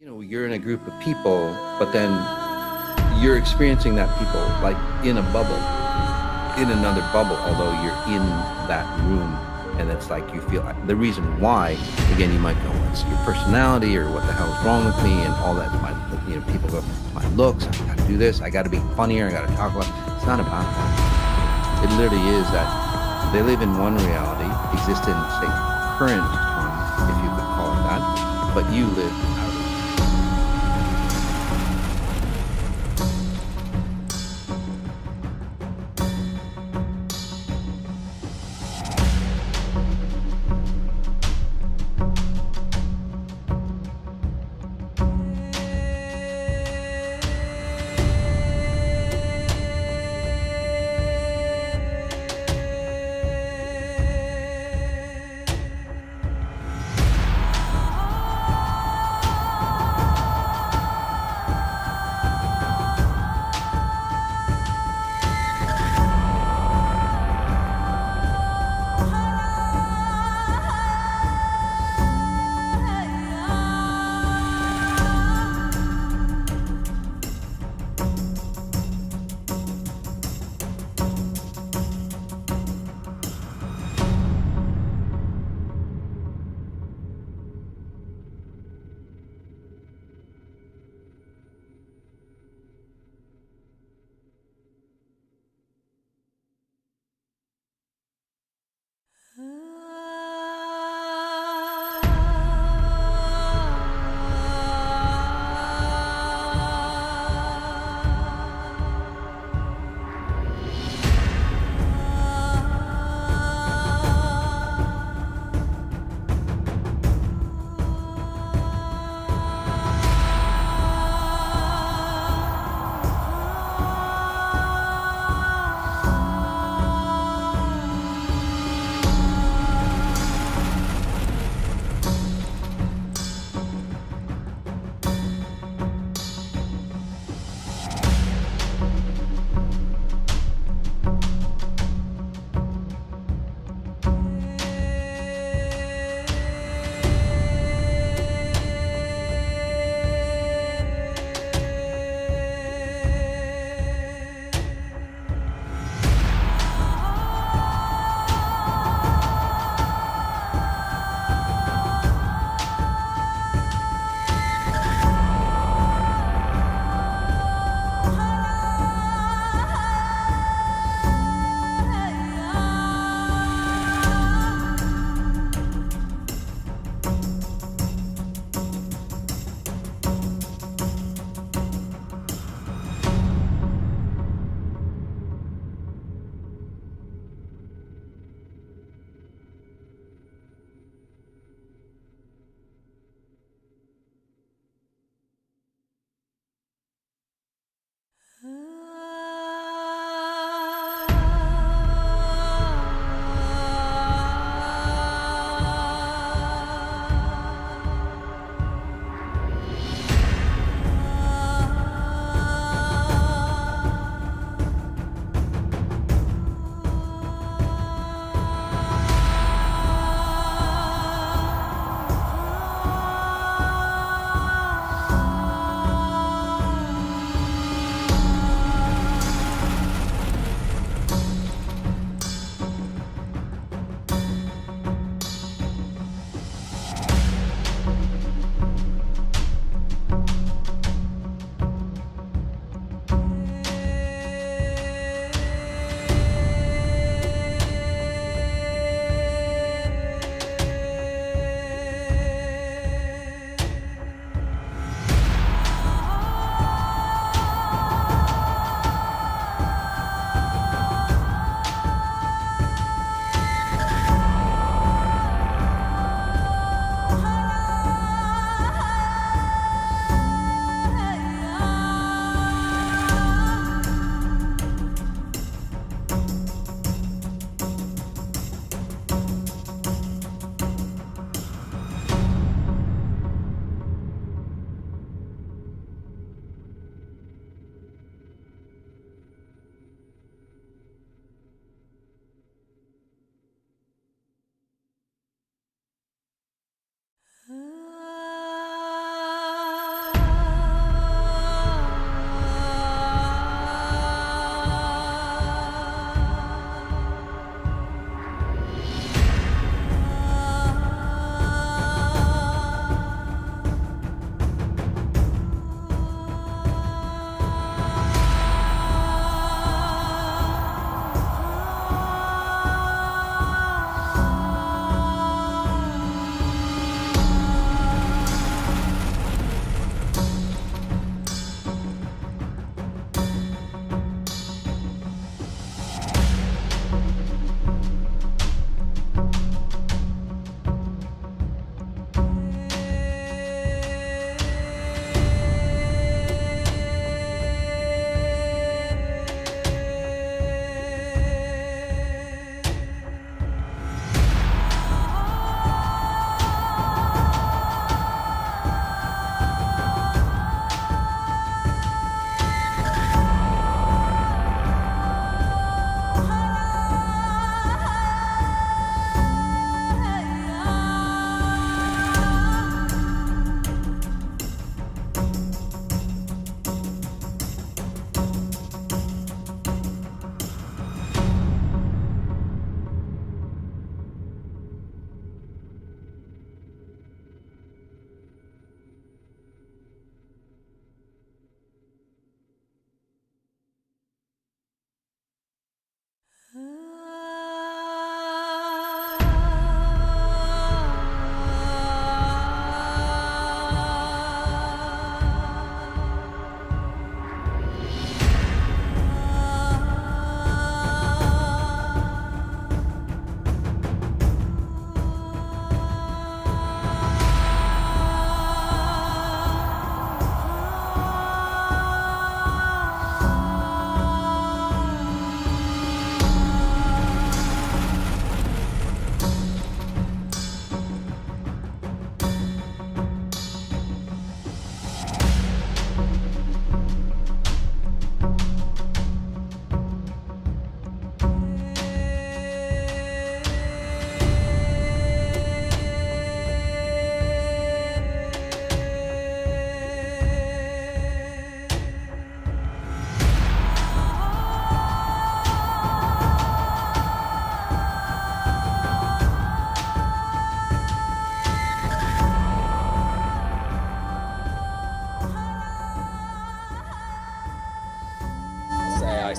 You're in a group of people, but then you're experiencing that people like in a bubble, in another bubble, although you're in that room. And it's like you feel the reason why, again, you might go, it's your personality or what the hell is wrong with me and all that. People go, my looks, I got to do this, I got to be funnier, I got to talk about. It's not about that. It literally is that they live in one reality, exist in, say, current time, if you could call it that, but you live out of it.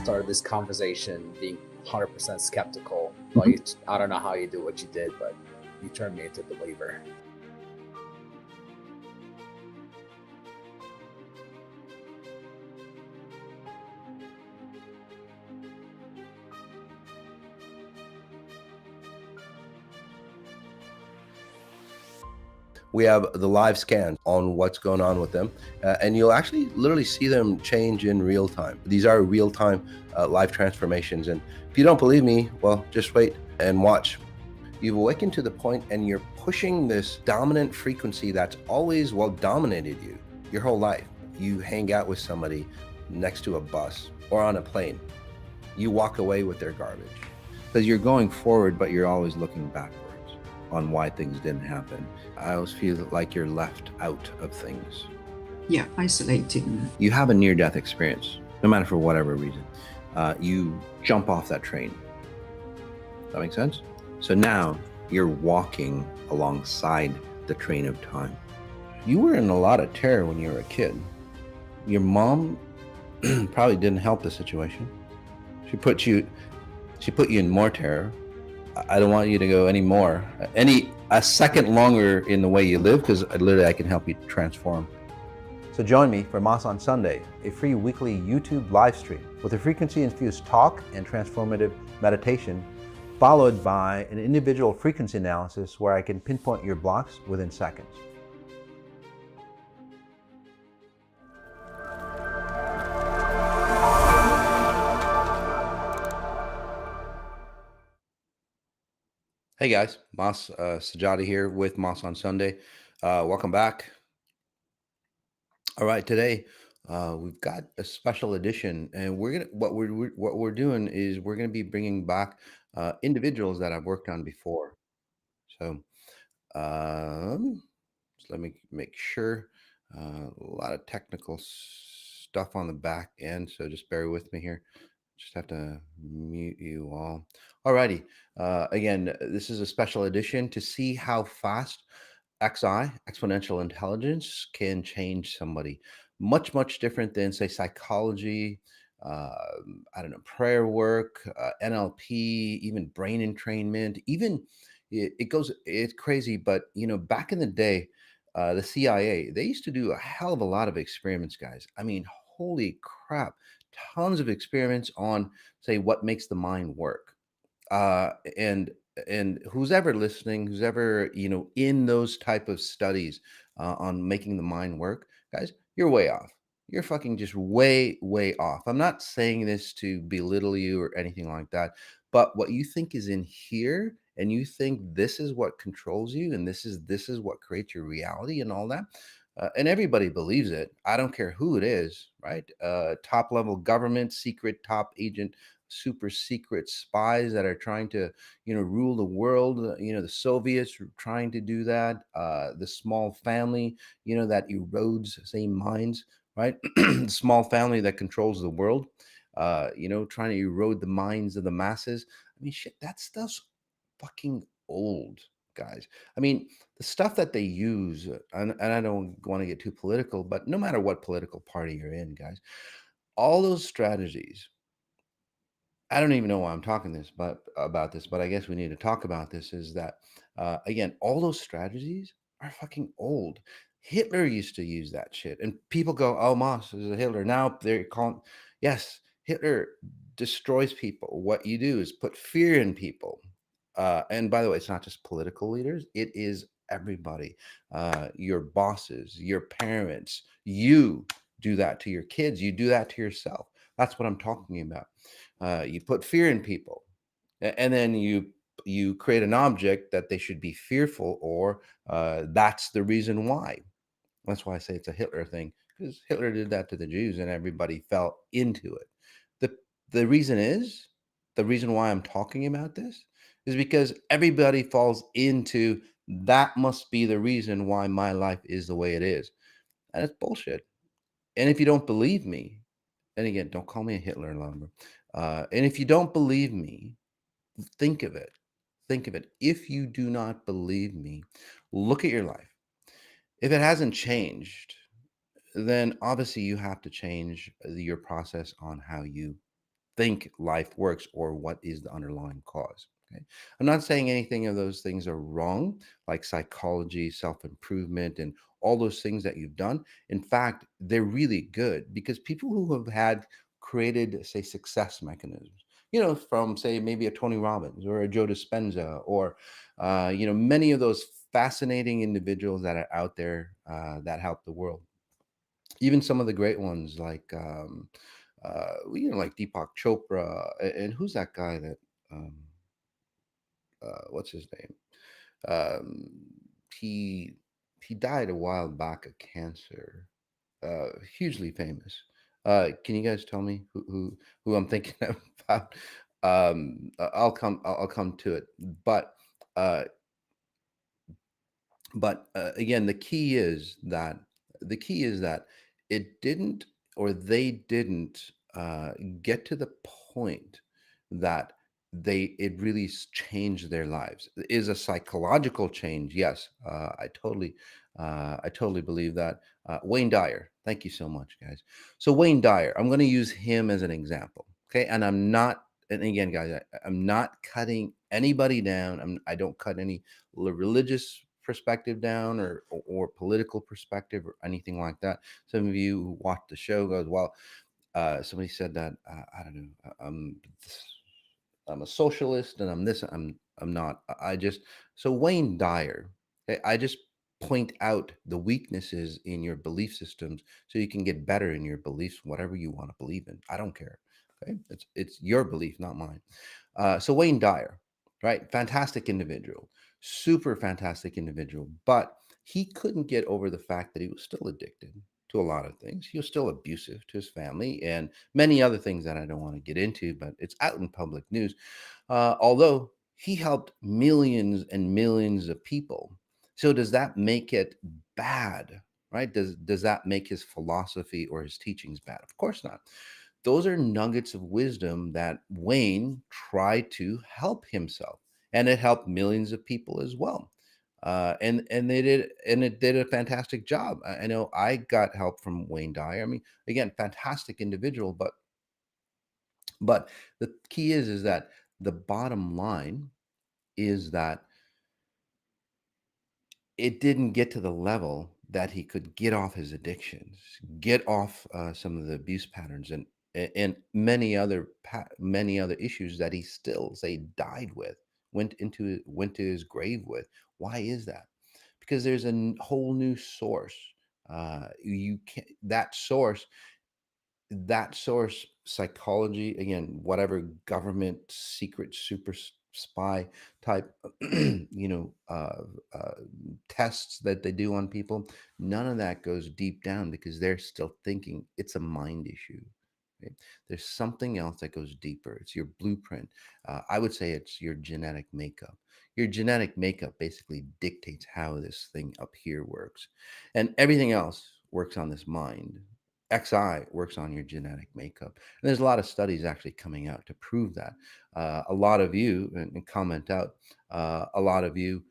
started this conversation being 100% skeptical. But I don't know how you do what you did, but you turned me into a believer. We have the live scans on what's going on with them, and you'll actually literally see them change in real time. These are real time live transformations. And if you don't believe me, well, just wait and watch. You've awakened to the point and you're pushing this dominant frequency that's always, well, dominated you your whole life. You hang out with somebody next to a bus or on a plane. You walk away with their garbage because you're going forward, but you're always looking backwards on why things didn't happen. I always feel like you're left out of things. Yeah, isolating. You have a near-death experience, no matter for whatever reason. You jump off that train. That makes sense? So now you're walking alongside the train of time. You were in a lot of terror when you were a kid. Your mom probably didn't help the situation. She put you in more terror. I don't want you to go a second longer in the way you live, because literally I can help you transform. So join me for Mas on Sunday, a free weekly YouTube live stream with a frequency-infused talk and transformative meditation, followed by an individual frequency analysis where I can pinpoint your blocks within seconds. Hey guys, Mas Sajady here with Mas on Sunday. Welcome back. All right, today we've got a special edition, and what we're doing is we're gonna be bringing back individuals that I've worked on before. So let me make sure. A lot of technical stuff on the back end, so just bear with me here. Just have to mute you all. Alrighty. Again, this is a special edition to see how fast exponential intelligence, can change somebody. Much, much different than, say, psychology, uh, I don't know, prayer work, NLP, even brain entrainment. Even it's crazy, but back in the day, the CIA, they used to do a hell of a lot of experiments, guys. I mean, holy crap, tons of experiments on, say, what makes the mind work. uh and who's ever listening, who's ever in those type of studies on making the mind work, guys, you're way off. You're fucking just way off. I'm not saying this to belittle you or anything like that, but what you think is in here, and you think this is what controls you, and this is what creates your reality and all that, and everybody believes it. I don't care who it is, right? Top level government, secret top agent, super secret spies that are trying to rule the world. The Soviets were trying to do that. The small family that erodes, say, minds, right? The small family that controls the world, trying to erode the minds of the masses. I mean, shit, that stuff's fucking old, guys. I mean, the stuff that they use, and I don't want to get too political, but no matter what political party you're in, guys, all those strategies, I don't even know why I'm talking this, but about this, but I guess we need to talk about this. Is that again, all those strategies are fucking old. Hitler used to use that shit, and people go, "Oh, Moss is a Hitler." Now they're calling, yes, Hitler destroys people. What you do is put fear in people. And by the way, it's not just political leaders; it is everybody. Your bosses, your parents. You do that to your kids. You do that to yourself. That's what I'm talking about. You put fear in people, and then you create an object that they should be fearful, or that's the reason why. That's why I say it's a Hitler thing, because Hitler did that to the Jews, and everybody fell into it. the The reason is, the reason why I'm talking about this is because everybody falls into, that must be the reason why my life is the way it is, and it's bullshit. And if you don't believe me, and again, don't call me a Hitler lover. And if you don't believe me, think of it. Think of it. If you do not believe me, look at your life. If it hasn't changed, then obviously you have to change your process on how you think life works or what is the underlying cause. Okay. I'm not saying anything of those things are wrong, like psychology, self-improvement, and all those things that you've done. In fact, they're really good because people who have had created, say, success mechanisms, from, say, maybe a Tony Robbins or a Joe Dispenza, or many of those fascinating individuals that are out there that help the world. Even some of the great ones like like Deepak Chopra, and who's that guy that um, what's his name? Um, he he died a while back of cancer. Hugely famous. Can you guys tell me who I'm thinking about? I'll come to it, but uh, again, the key is that it didn't, or they didn't get to the point that it really changed their lives. Is a psychological change, yes. I totally believe that. Wayne Dyer, thank you so much, guys. So Wayne Dyer, I'm going to use him as an example, okay? And I'm not, and again, guys, I'm not cutting anybody down. I don't cut any religious perspective down, or political perspective or anything like that. Some of you who watch the show goes, well, somebody said that, I don't know, I'm a socialist and I'm this. I'm not. I just, so Wayne Dyer. Okay, I just point out the weaknesses in your belief systems so you can get better in your beliefs, whatever you want to believe in. I don't care. Okay, it's your belief, not mine. So Wayne Dyer, right? Fantastic individual, super fantastic individual, but he couldn't get over the fact that he was still addicted to a lot of things. He was still abusive to his family and many other things that I don't want to get into, but it's out in public news. Although he helped millions and millions of people. So does that make it bad? Right? Does that make his philosophy or his teachings bad? Of course not. Those are nuggets of wisdom that Wayne tried to help himself, and it helped millions of people as well. And they did, and it did a fantastic job. I know I got help from Wayne Dyer. I mean, again, fantastic individual, but the key is that the bottom line is that it didn't get to the level that he could get off his addictions, get off some of the abuse patterns, and many other issues that he still, say, died with, went to his grave with. Why is that? Because there's a whole new source. You can that source psychology, again, whatever government secret super spy type uh, tests that they do on people, none of that goes deep down because they're still thinking it's a mind issue, right? There's something else that goes deeper. It's your blueprint. I would say it's your genetic makeup. Your genetic makeup basically dictates how this thing up here works, and everything else works on this mind. XI works on your genetic makeup. And there's a lot of studies actually coming out to prove that. A lot of you, and comment out, a lot of you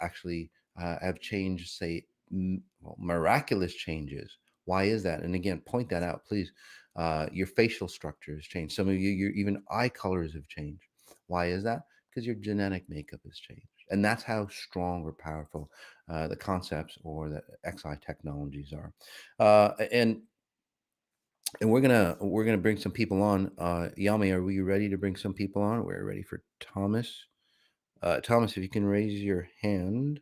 actually have changed, say, miraculous changes. Why is that? And again, point that out, please. Your facial structure has changed. Some of you, your even eye colors have changed. Why is that? Because your genetic makeup has changed. And that's how strong or powerful the concepts or the XI technologies are. And we're gonna bring some people on. Yami, are we ready to bring some people on? We're ready for Thomas. Thomas, if you can raise your hand.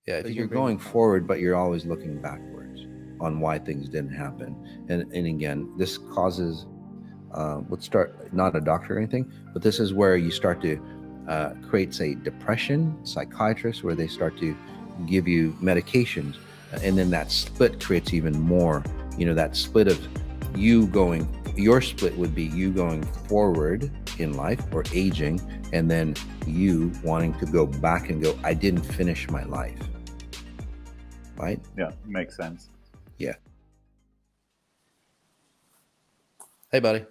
Yeah, if you're going forward, but you're always looking backwards on why things didn't happen. And again, this causes, let's start, not a doctor or anything, but this is where you start to create, say, depression, psychiatrists, where they start to give you medications. And then that split creates even more, that split of your split would be you going forward in life or aging, and then you wanting to go back and go, I didn't finish my life. Right? Yeah, makes sense. Yeah. Hey, buddy.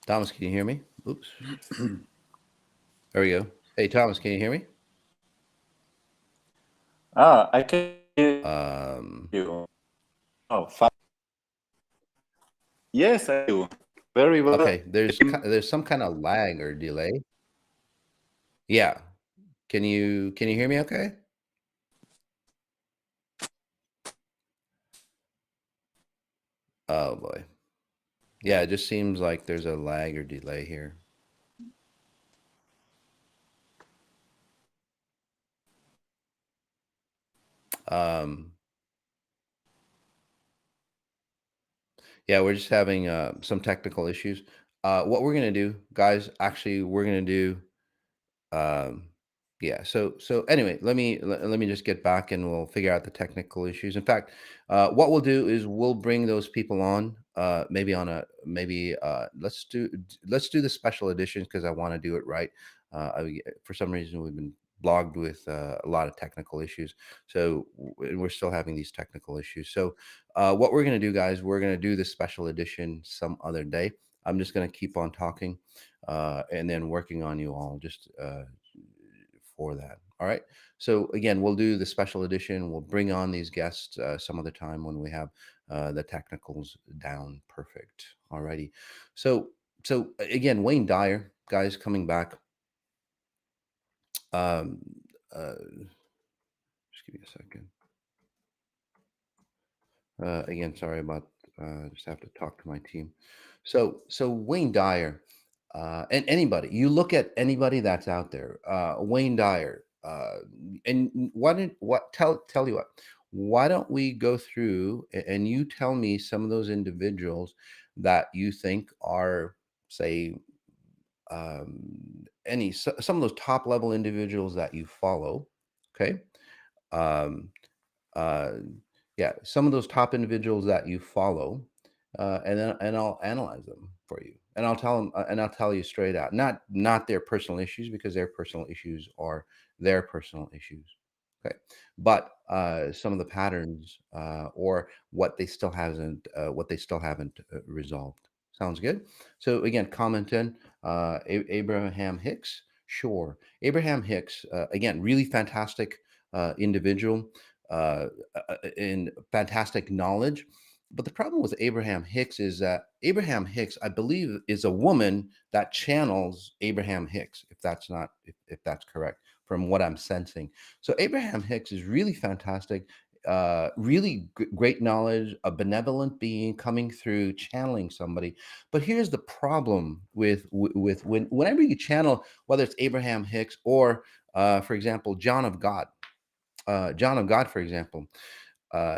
Thomas, can you hear me? Oops. There we go. Hey, Thomas, can you hear me? I can hear you. Oh, fine. Yes, I do. Very well. Okay, there's some kind of lag or delay. Yeah. Can you hear me okay? Oh boy. Yeah, it just seems like there's a lag or delay here. Um, yeah, we're just having some technical issues. What we're gonna do, guys, actually, we're gonna do um, yeah. So anyway, let me just get back and we'll figure out the technical issues. In fact, what we'll do is we'll bring those people on. Maybe on a maybe let's do the special editions because I want to do it right. For some reason, we've been blogged with a lot of technical issues. And we're still having these technical issues. So what we're going to do, guys, we're going to do the special edition some other day. I'm just going to keep on talking and then working on you all just for that. All right. So again, we'll do the special edition. We'll bring on these guests some other time when we have the technicals down perfect. All righty. So again, Wayne Dyer, guys, coming back. Um, just give me a second. Again, sorry about just have to talk to my team. So Wayne Dyer, and anybody you look at anybody that's out there, Wayne Dyer, and why didn't what tell you what? Why don't we go through and you tell me some of those individuals that you think are, say, some of those top level individuals that you follow, okay? Um, uh, yeah, some of those top individuals that you follow, and I'll analyze them for you, and I'll tell them, and I'll tell you straight out, not their personal issues because their personal issues are their personal issues, okay, but some of the patterns or what they still haven't resolved. Sounds good. So again, comment in Abraham Hicks. Sure, Abraham Hicks. Again, really fantastic individual uh, in fantastic knowledge. But the problem with Abraham Hicks is that Abraham Hicks, I believe, is a woman that channels Abraham Hicks, if that's not if that's correct, from what I'm sensing. So Abraham Hicks is really fantastic, really great knowledge, a benevolent being coming through, channeling somebody. But here's the problem with whenever you channel, whether it's Abraham Hicks or, for example, John of God, for example,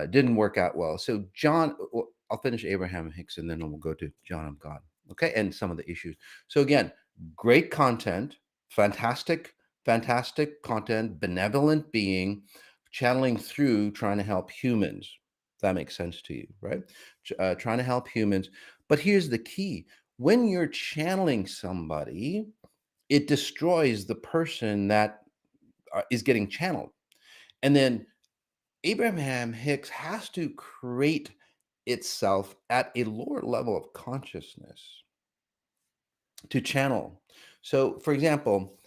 didn't work out well. So I'll finish Abraham Hicks and then we'll go to John of God. Okay, and some of the issues. So again, great content, fantastic, fantastic content, benevolent being, channeling through, trying to help humans. If that makes sense to you, right? Trying to help humans. But here's the key: when you're channeling somebody, it destroys the person that is getting channeled, and then Abraham Hicks has to create itself at a lower level of consciousness to channel. So, for example,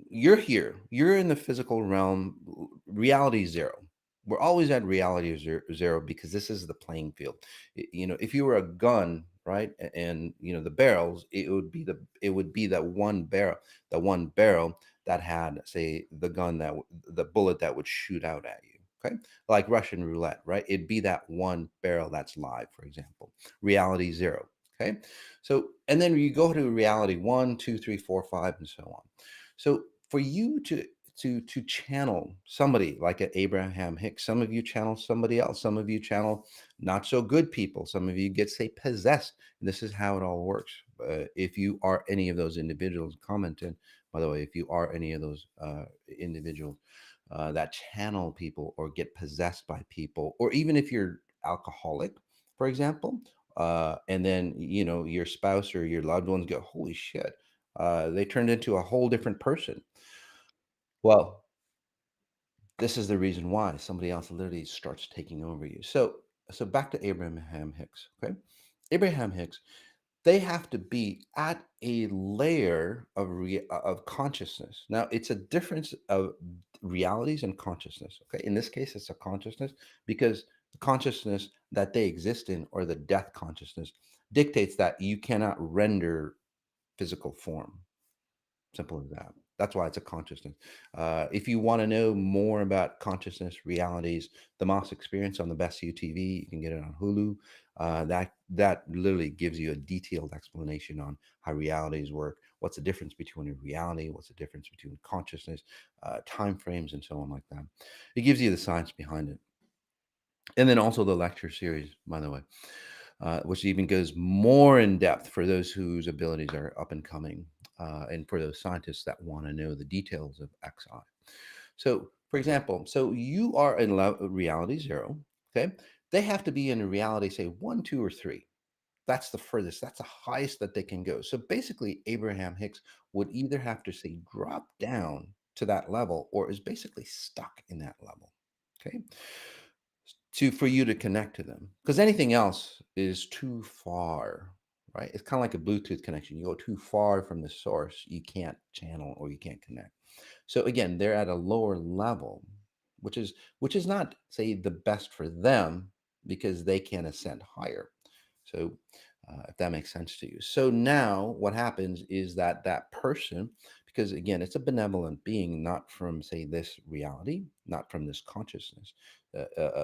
you're here, you're in the physical realm, reality zero. We're always at reality zero because this is the playing field. If you were a gun, right, and the barrels, it would be that one barrel that had, say, the bullet that would shoot out at you. Okay, like Russian roulette, right? It'd be that one barrel that's live, for example. Reality zero. Okay, so, and then you go to reality one, two, three, four, five, and so on. So for you to channel somebody like an Abraham Hicks, some of you channel somebody else, some of you channel not so good people, some of you get, say, possessed. And this is how it all works. If you are any of those individuals, comment in. By the way, if you are any of those individuals that channel people or get possessed by people, or even if you're alcoholic, for example, and then your spouse or your loved ones go, holy shit, they turned into a whole different person. Well, this is the reason why somebody else literally starts taking over you. So back to Abraham Hicks. Okay, Abraham Hicks, they have to be at a layer of consciousness. Now, it's a difference of realities and consciousness. Okay, in this case, it's a consciousness because the consciousness that they exist in, or the death consciousness, dictates that you cannot render physical form. Simple as that. That's why it's a consciousness. If you want to know more about consciousness realities, the Moss Experience on the Best U TV, you can get it on Hulu. That literally gives you a detailed explanation on how realities work. What's the difference between a reality? What's the difference between consciousness, time frames, and so on like that. It gives you the science behind it, and then also the lecture series, by the way, which even goes more in depth for those whose abilities are up and coming, and for those scientists that want to know the details of XI. So, for example, so you are in reality 0, okay? They have to be in a reality, say 1, 2, or 3. That's the furthest, that's the highest that they can go. So basically, Abraham Hicks would either have to, say, drop down to that level, or is basically stuck in that level, okay? For you to connect to them, because anything else is too far, right? It's kind of like a Bluetooth connection. You go too far from the source, you can't channel or you can't connect. So again, they're at a lower level, which is not, say, the best for them, because they can ascend higher. So if that makes sense to you. So now what happens is that that person, because again, it's a benevolent being, not from, say, this reality, not from this consciousness.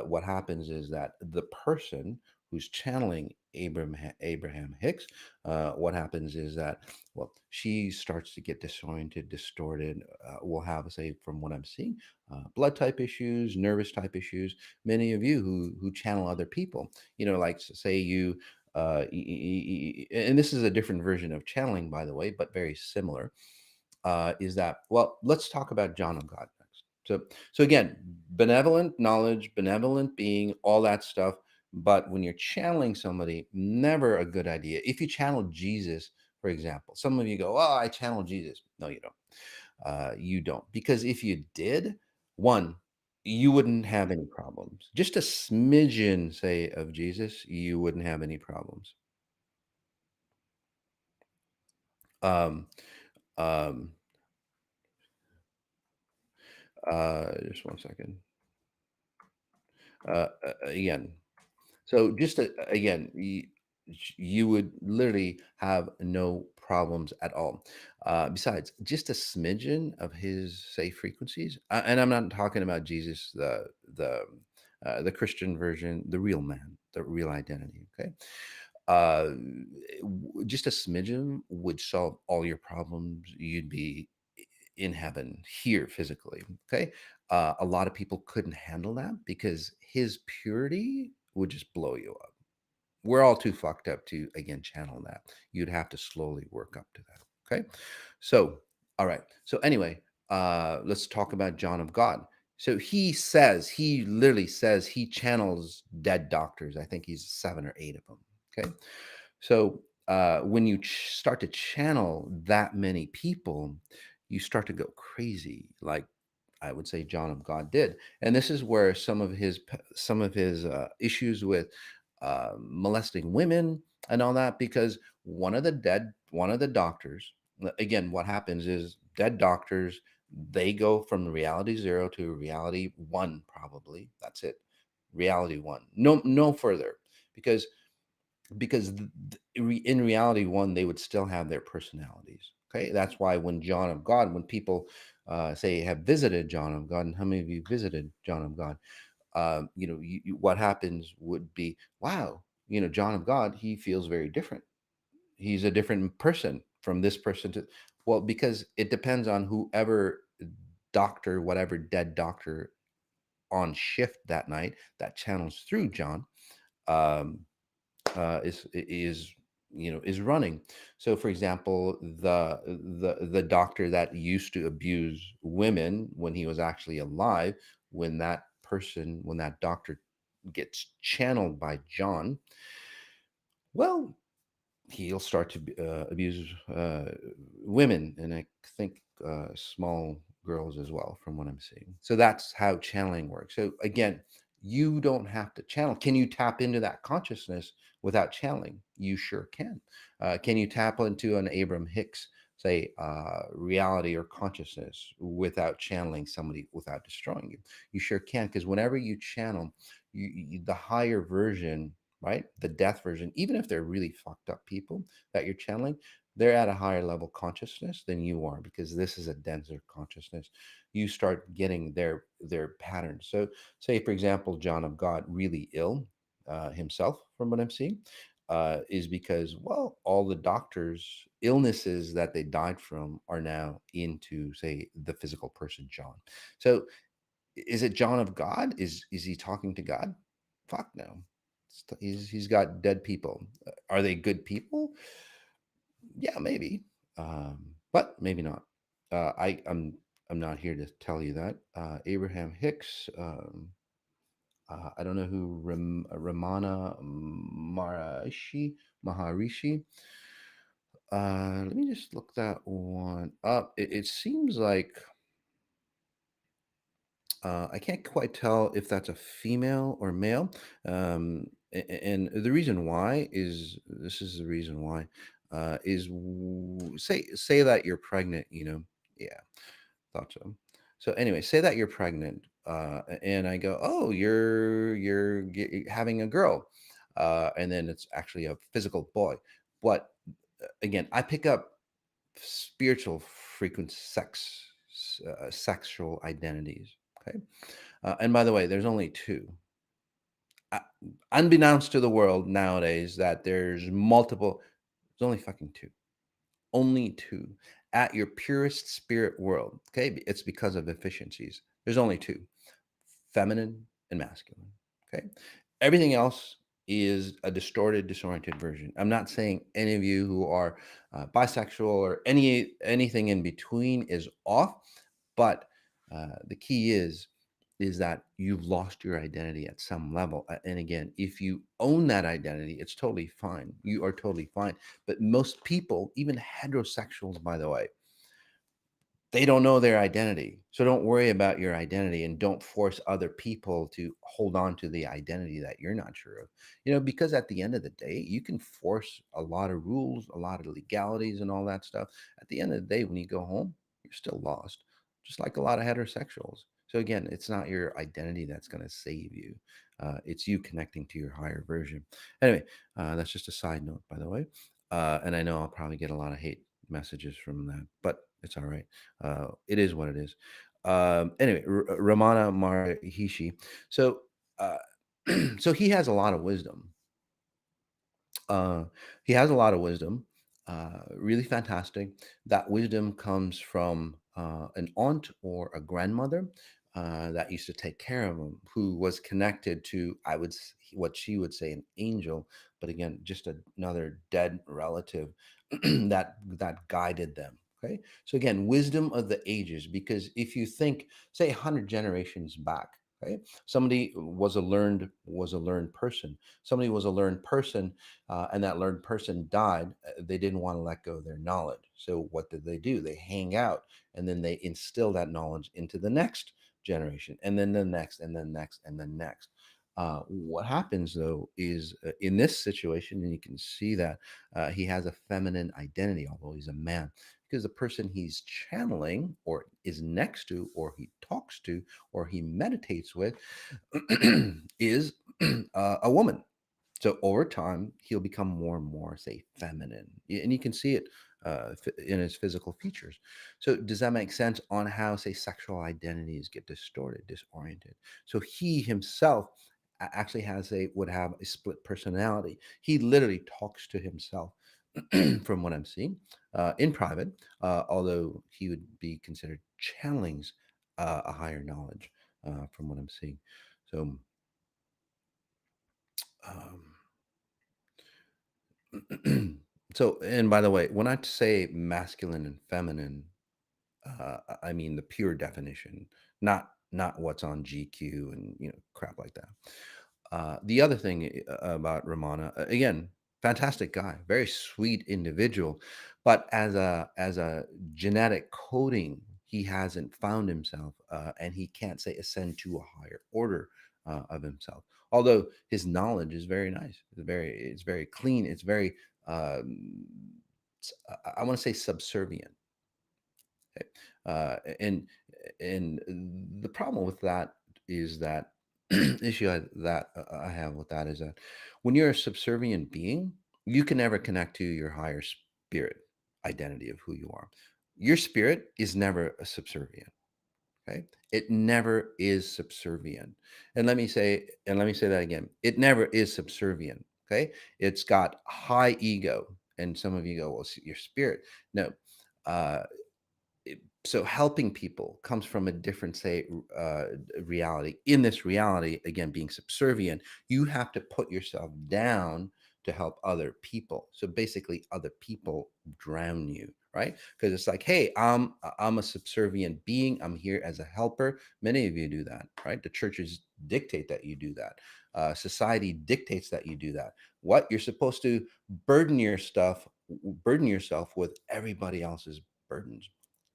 What happens is that the person who's channeling Abraham Hicks, what happens is that, well, she starts to get disoriented, distorted. Will have, say, from what I'm seeing, blood type issues, nervous type issues. Many of you who channel other people, like, say you, and this is a different version of channeling, by the way, but very similar. Is that, well, let's talk about John of God next. So again, benevolent knowledge, benevolent being, all that stuff. But when you're channeling somebody, never a good idea. If you channel Jesus, for example, some of you go, "Oh, I channel Jesus." No, you don't. You don't, because if you did, one, you wouldn't have any problems. Just a smidgen, say, of Jesus, you wouldn't have any problems. Um, um, just one second. Again, so just again, you would literally have no problems at all. Besides, just a smidgen of his, say, frequencies, and I'm not talking about Jesus, the Christian version, the real man, the real identity. Okay, uh, just a smidgen would solve all your problems. You'd be in heaven here physically. Okay, a lot of people couldn't handle that because his purity would just blow you up. We're all too fucked up to, again, channel that. You'd have to slowly work up to that. Okay, so all right. So anyway, let's talk about John of God. So he literally says he channels dead doctors. I think he's 7 or 8 of them. Okay, so when you start to channel that many people, you start to go crazy, like I would say John of God did. And this is where some of his issues with molesting women and all that, because one of the doctors, again, what happens is dead doctors, they go from reality 0 to reality 1, probably. That's it. Reality 1. No further. Because in reality 1, they would still have their personalities. Okay, that's why when John of God, when people say have visited John of God, and how many of you visited John of God, what happens would be, wow, John of God, he feels very different. He's a different person from this person to, well, because it depends on whoever doctor, whatever dead doctor on shift that night that channels through John, um, is running. So, for example, the doctor that used to abuse women when he was actually alive, when that doctor gets channeled by John, well, he'll start to abuse women, and I think small girls as well, from what I'm seeing. So that's how channeling works. So again, you don't have to channel. Can you tap into that consciousness without channeling? You sure can. Can you tap into an Abraham Hicks, say, reality or consciousness without channeling somebody, without destroying you? You sure can, because whenever you channel, the higher version, right? The death version, even if they're really fucked up people that you're channeling, they're at a higher level consciousness than you are, because this is a denser consciousness. You start getting their patterns. So, say for example, John of God really ill himself, from what I'm seeing, is because, well, all the doctors' illnesses that they died from are now into, say, the physical person John. So is it John of God? Is he talking to God? Fuck no. He's got dead people. Are they good people? Yeah, maybe, but maybe not. I'm not here to tell you that. Abraham Hicks. I don't know who Ramana Maharishi. Let me just look that one up. It seems like I can't quite tell if that's a female or male. And the reason why is, this is the reason why, is say that you're pregnant. Yeah, thought so. So anyway, say that you're pregnant, and I go, oh, you're having a girl, and then it's actually a physical boy. But again, I pick up spiritual frequent sexual identities. Okay. And by the way, there's only two. Uh, Unbeknownst to the world nowadays, that there's multiple. There's only fucking two. Only two. At your purest spirit world. Okay. It's because of efficiencies. There's only two: feminine and masculine. Okay. Everything else is a distorted, disoriented version. I'm not saying any of you who are bisexual or anything in between is off, but the key is that you've lost your identity at some level. And again, if you own that identity, it's totally fine. You are totally fine. But most people, even heterosexuals, by the way, they don't know their identity. So don't worry about your identity, and don't force other people to hold on to the identity that you're not sure of. Because at the end of the day, you can force a lot of rules, a lot of legalities and all that stuff. At the end of the day, when you go home, you're still lost, just like a lot of heterosexuals. So again, it's not your identity that's going to save you. It's you connecting to your higher version. Anyway, that's just a side note, by the way. And I know I'll probably get a lot of hate messages from that, but it's all right. It is what it is. Anyway, Ramana Maharishi. So, uh, so he has a lot of wisdom. Uh, he has a lot of wisdom. Really fantastic. That wisdom comes from an aunt or a grandmother that used to take care of him, who was connected to, what she would say, an angel, but again, just another dead relative that guided them. Okay, so again, wisdom of the ages, because if you think, say, 100 generations back, okay, somebody was a learned person. Somebody was a learned person, and that learned person died. They didn't want to let go of their knowledge. So what did they do? They hang out, and then they instill that knowledge into the next generation, and then the next, and then next, and then next. What happens though is, in this situation, and you can see that he has a feminine identity, although he's a man, because the person he's channeling, or is next to, or he talks to, or he meditates with, is a woman. So over time, he'll become more and more, say, feminine, and you can see it in his physical features. So does that make sense on how, say, sexual identities get distorted, disoriented? So he himself actually would have a split personality. He literally talks to himself, from what I'm seeing, in private, although he would be considered channeling a higher knowledge, from what I'm seeing. So. Um, So, and by the way, when I say masculine and feminine, I mean the pure definition, not what's on GQ and crap like that. The other thing about Ramana, again, fantastic guy, very sweet individual, but as a genetic coding, he hasn't found himself, and he can't, say, ascend to a higher order of himself. Although his knowledge is very nice, it's very clean, it's very, um, I want to say, subservient. Okay? And the problem with that is that I have with that is that when you're a subservient being, you can never connect to your higher spirit identity of who you are. Your spirit is never a subservient. Okay, it never is subservient. And let me say that again. It never is subservient. Okay, it's got high ego, and some of you go, well, your spirit. No, uh, so helping people comes from a different reality. In this reality, again, being subservient, you have to put yourself down to help other people. So basically other people drown you, right? Because it's like, hey, I'm a subservient being, I'm here as a helper. Many of you do that, right? The churches dictate that you do that. Society dictates that you do that. What you're supposed to burden yourself with everybody else's burdens.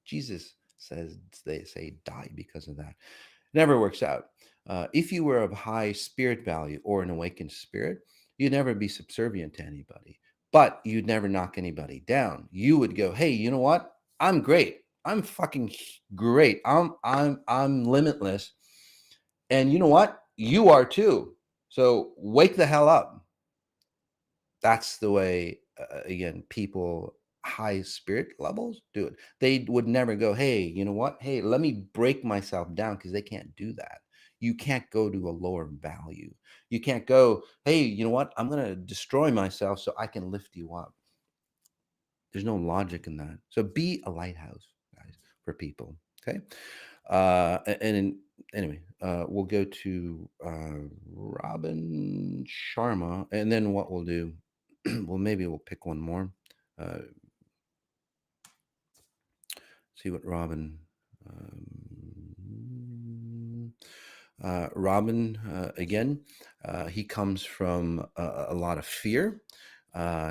Jesus says, they say, die because of that. It never works out. If you were of high spirit value or an awakened spirit, you'd never be subservient to anybody, but you'd never knock anybody down. You would go, hey, you know what? I'm great. I'm fucking great. I'm limitless. And you know what? You are too. So wake the hell up. That's the way, again, people high spirit levels do it. They would never go, hey, you know what, hey, let me break myself down, because they can't do that. You can't go to a lower value. You can't go, hey, you know what, I'm going to destroy myself so I can lift you up. There's no logic in that. So be a lighthouse, guys, for people. Okay. Anyway, we'll go to Robin Sharma, and then what we'll do, well, maybe we'll pick one more. Uh, see what Robin. Robin, again, he comes from a lot of fear.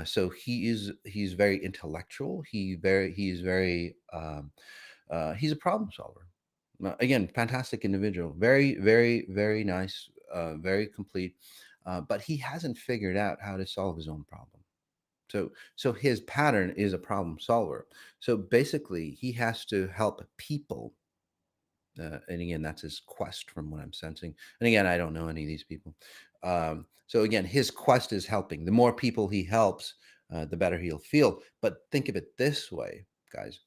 So he's very intellectual. He's very he's a problem solver. Again, fantastic individual. Very, very, very nice. Very complete. But he hasn't figured out how to solve his own problem. So his pattern is a problem solver. So basically, he has to help people. And again, that's his quest from what I'm sensing. And again, I don't know any of these people. So again, his quest is helping. The more people he helps, the better he'll feel. But think of it this way, guys.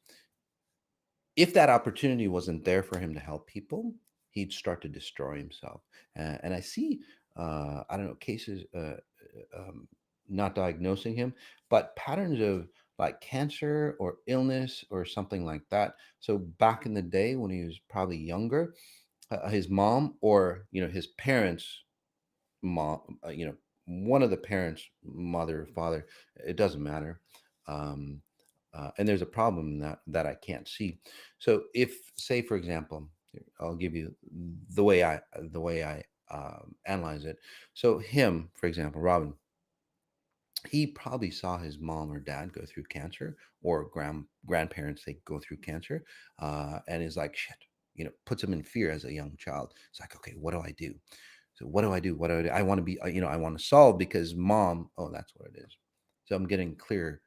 If that opportunity wasn't there for him to help people, he'd start to destroy himself. And I see, I don't know, cases, not diagnosing him, but patterns of like cancer or illness or something like that. So back in the day when he was probably younger, his mom or his parents' mom, one of the parents, mother or father, it doesn't matter. Um, and there's a problem in that I can't see. So if, say, for example, I'll give you the way I analyze it. So him, for example, Robin, he probably saw his mom or dad go through cancer, or grandparents, they go through cancer, and is like, shit, puts him in fear as a young child. It's like, okay, what do I do? So what do I do? What do I do? I want to be, I want to solve, because mom, oh, that's what it is. So I'm getting clear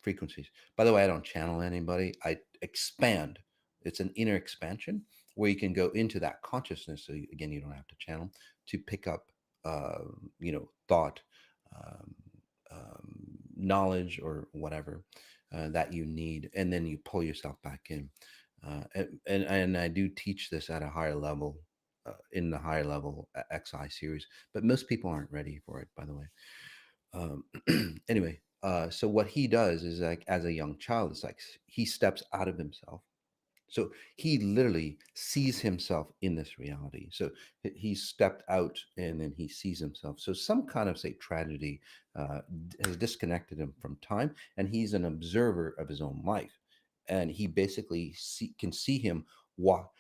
frequencies. By the way, I don't channel anybody. I expand. It's an inner expansion where you can go into that consciousness. So again, you don't have to channel to pick up, thought, um, knowledge, or whatever that you need, and then you pull yourself back in. And I do teach this at a higher level, in the higher level XI series, but most people aren't ready for it, by the way. Anyway, so what he does is, like, as a young child, it's like he steps out of himself. So he literally sees himself in this reality. So he stepped out, and then he sees himself. So some kind of, say, tragedy has disconnected him from time, and he's an observer of his own life. And he basically can see him walk.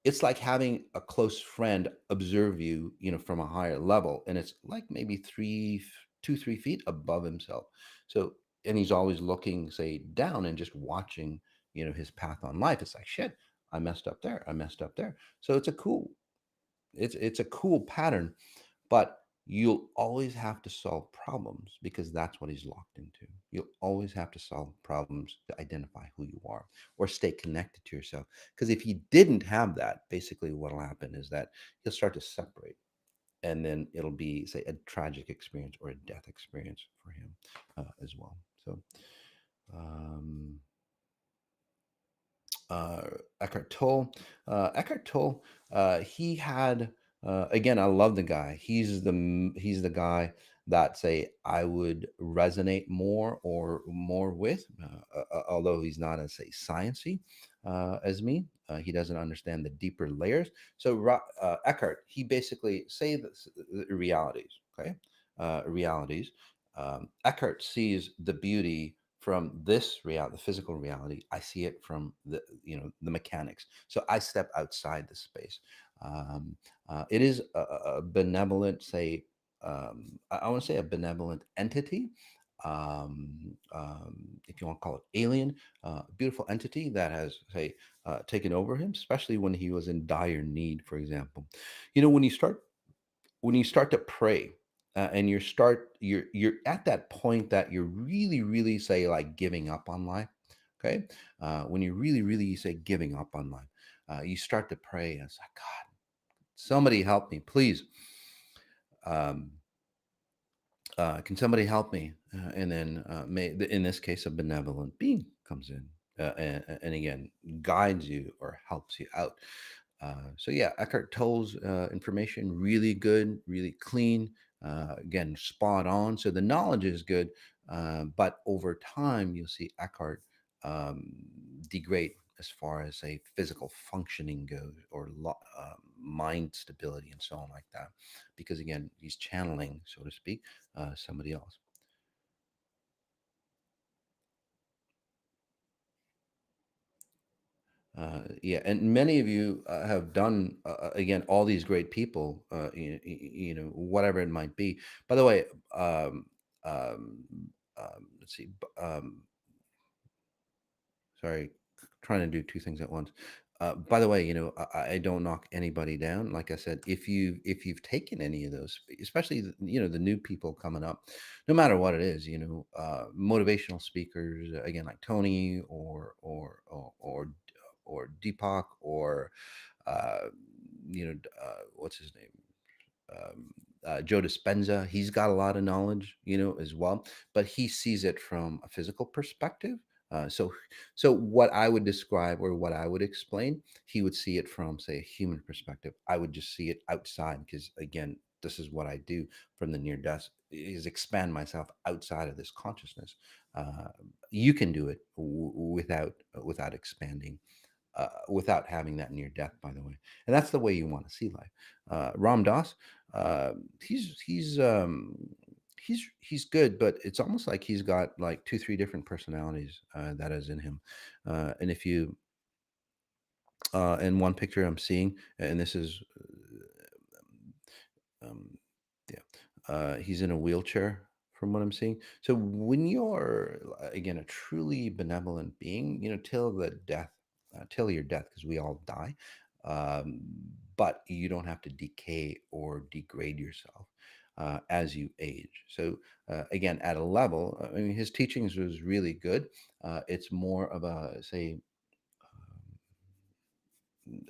It's like having a close friend observe you, from a higher level, and it's like maybe 3 feet above himself. So, and he's always looking, say, down and just watching, his path on life. It's like, shit, I messed up there. I messed up there. So it's a cool pattern, but you'll always have to solve problems because that's what he's locked into. You'll always have to solve problems to identify who you are or stay connected to yourself. Because if you didn't have that, basically what will happen is that you'll start to separate, and then it'll be, say, a tragic experience or a death experience for him as well. So, um, uh, Eckhart Tolle. Eckhart Tolle, he had again. I love the guy. He's the guy that, say, I would resonate more with, although he's not as, say, sciency as me. He doesn't understand the deeper layers. So Eckhart, he basically say the realities. Okay, realities. Eckhart sees the beauty from this reality, the physical reality. I see it from the mechanics. So I step outside the space. It is a benevolent, say, I want to say a benevolent entity. If you want to call it alien, beautiful entity that has, say, taken over him, especially when he was in dire need. For example, when you start to pray, and you're at that point that you're really, say, like, giving up on life. Okay, when you really, say, giving up on life, you start to pray, and it's like, God, somebody help me, please. um, can somebody help me? And then, in this case, a benevolent being comes in, and again guides you or helps you out. So yeah, Eckhart Tolle's information really good, really clean. Again, spot on. So the knowledge is good, but over time you'll see Eckhart um, degrade as far as a physical functioning goes, or mind stability and so on like that, because again he's channeling, so to speak, somebody else. Yeah, and many of you have done, again, all these great people, whatever it might be. By the way, um, um, let's see. Sorry, trying to do two things at once. By the way, I don't knock anybody down. Like I said, if you've taken any of those, especially the new people coming up, no matter what it is, motivational speakers, again, like Tony or Deepak, or uh, what's his name? Joe Dispenza. He's got a lot of knowledge, as well, but he sees it from a physical perspective. So what I would describe, or what I would explain, he would see it from, say, a human perspective. I would just see it outside, because again, this is what I do from the near death, is expand myself outside of this consciousness. Uh, you can do it without expanding, without having that near death, by the way. And that's the way you want to see life. Ram Dass, uh, he's he's um, he's good, but it's almost like he's got like two, three different personalities that is in him. And if you, in one picture I'm seeing, and this is, um, yeah, he's in a wheelchair from what I'm seeing. So when you're, again, a truly benevolent being, till the death, till your death, because we all die, um, but you don't have to decay or degrade yourself as you age. So again, at a level, I mean, his teachings was really good. It's more of a, say,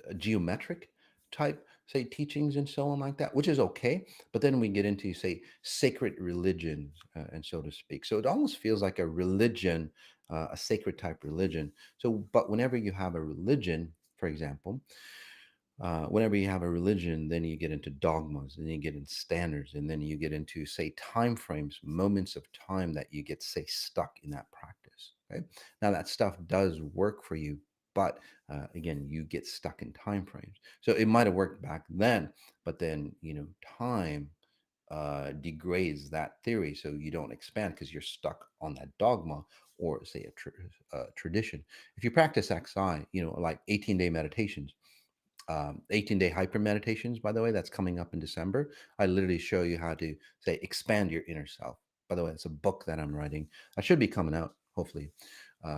a geometric type, say, teachings and so on like that, which is okay. But then we get into, say, sacred religions, and so to speak. So it almost feels like a religion, a sacred type religion. So, but whenever you have a religion, for example, whenever you have a religion, then you get into dogmas, and then you get into standards, and then you get into, say, time frames, moments of time that you get, say, stuck in that practice. Okay, now that stuff does work for you, but again, you get stuck in time frames. So it might have worked back then, but then time degrades that theory, so you don't expand because you're stuck on that dogma, or, say, tradition. If you practice XI, like 18-day meditations, 18-day hyper meditations, by the way, that's coming up in December. I literally show you how to, say, expand your inner self. By the way, it's a book that I'm writing. I should be coming out, hopefully,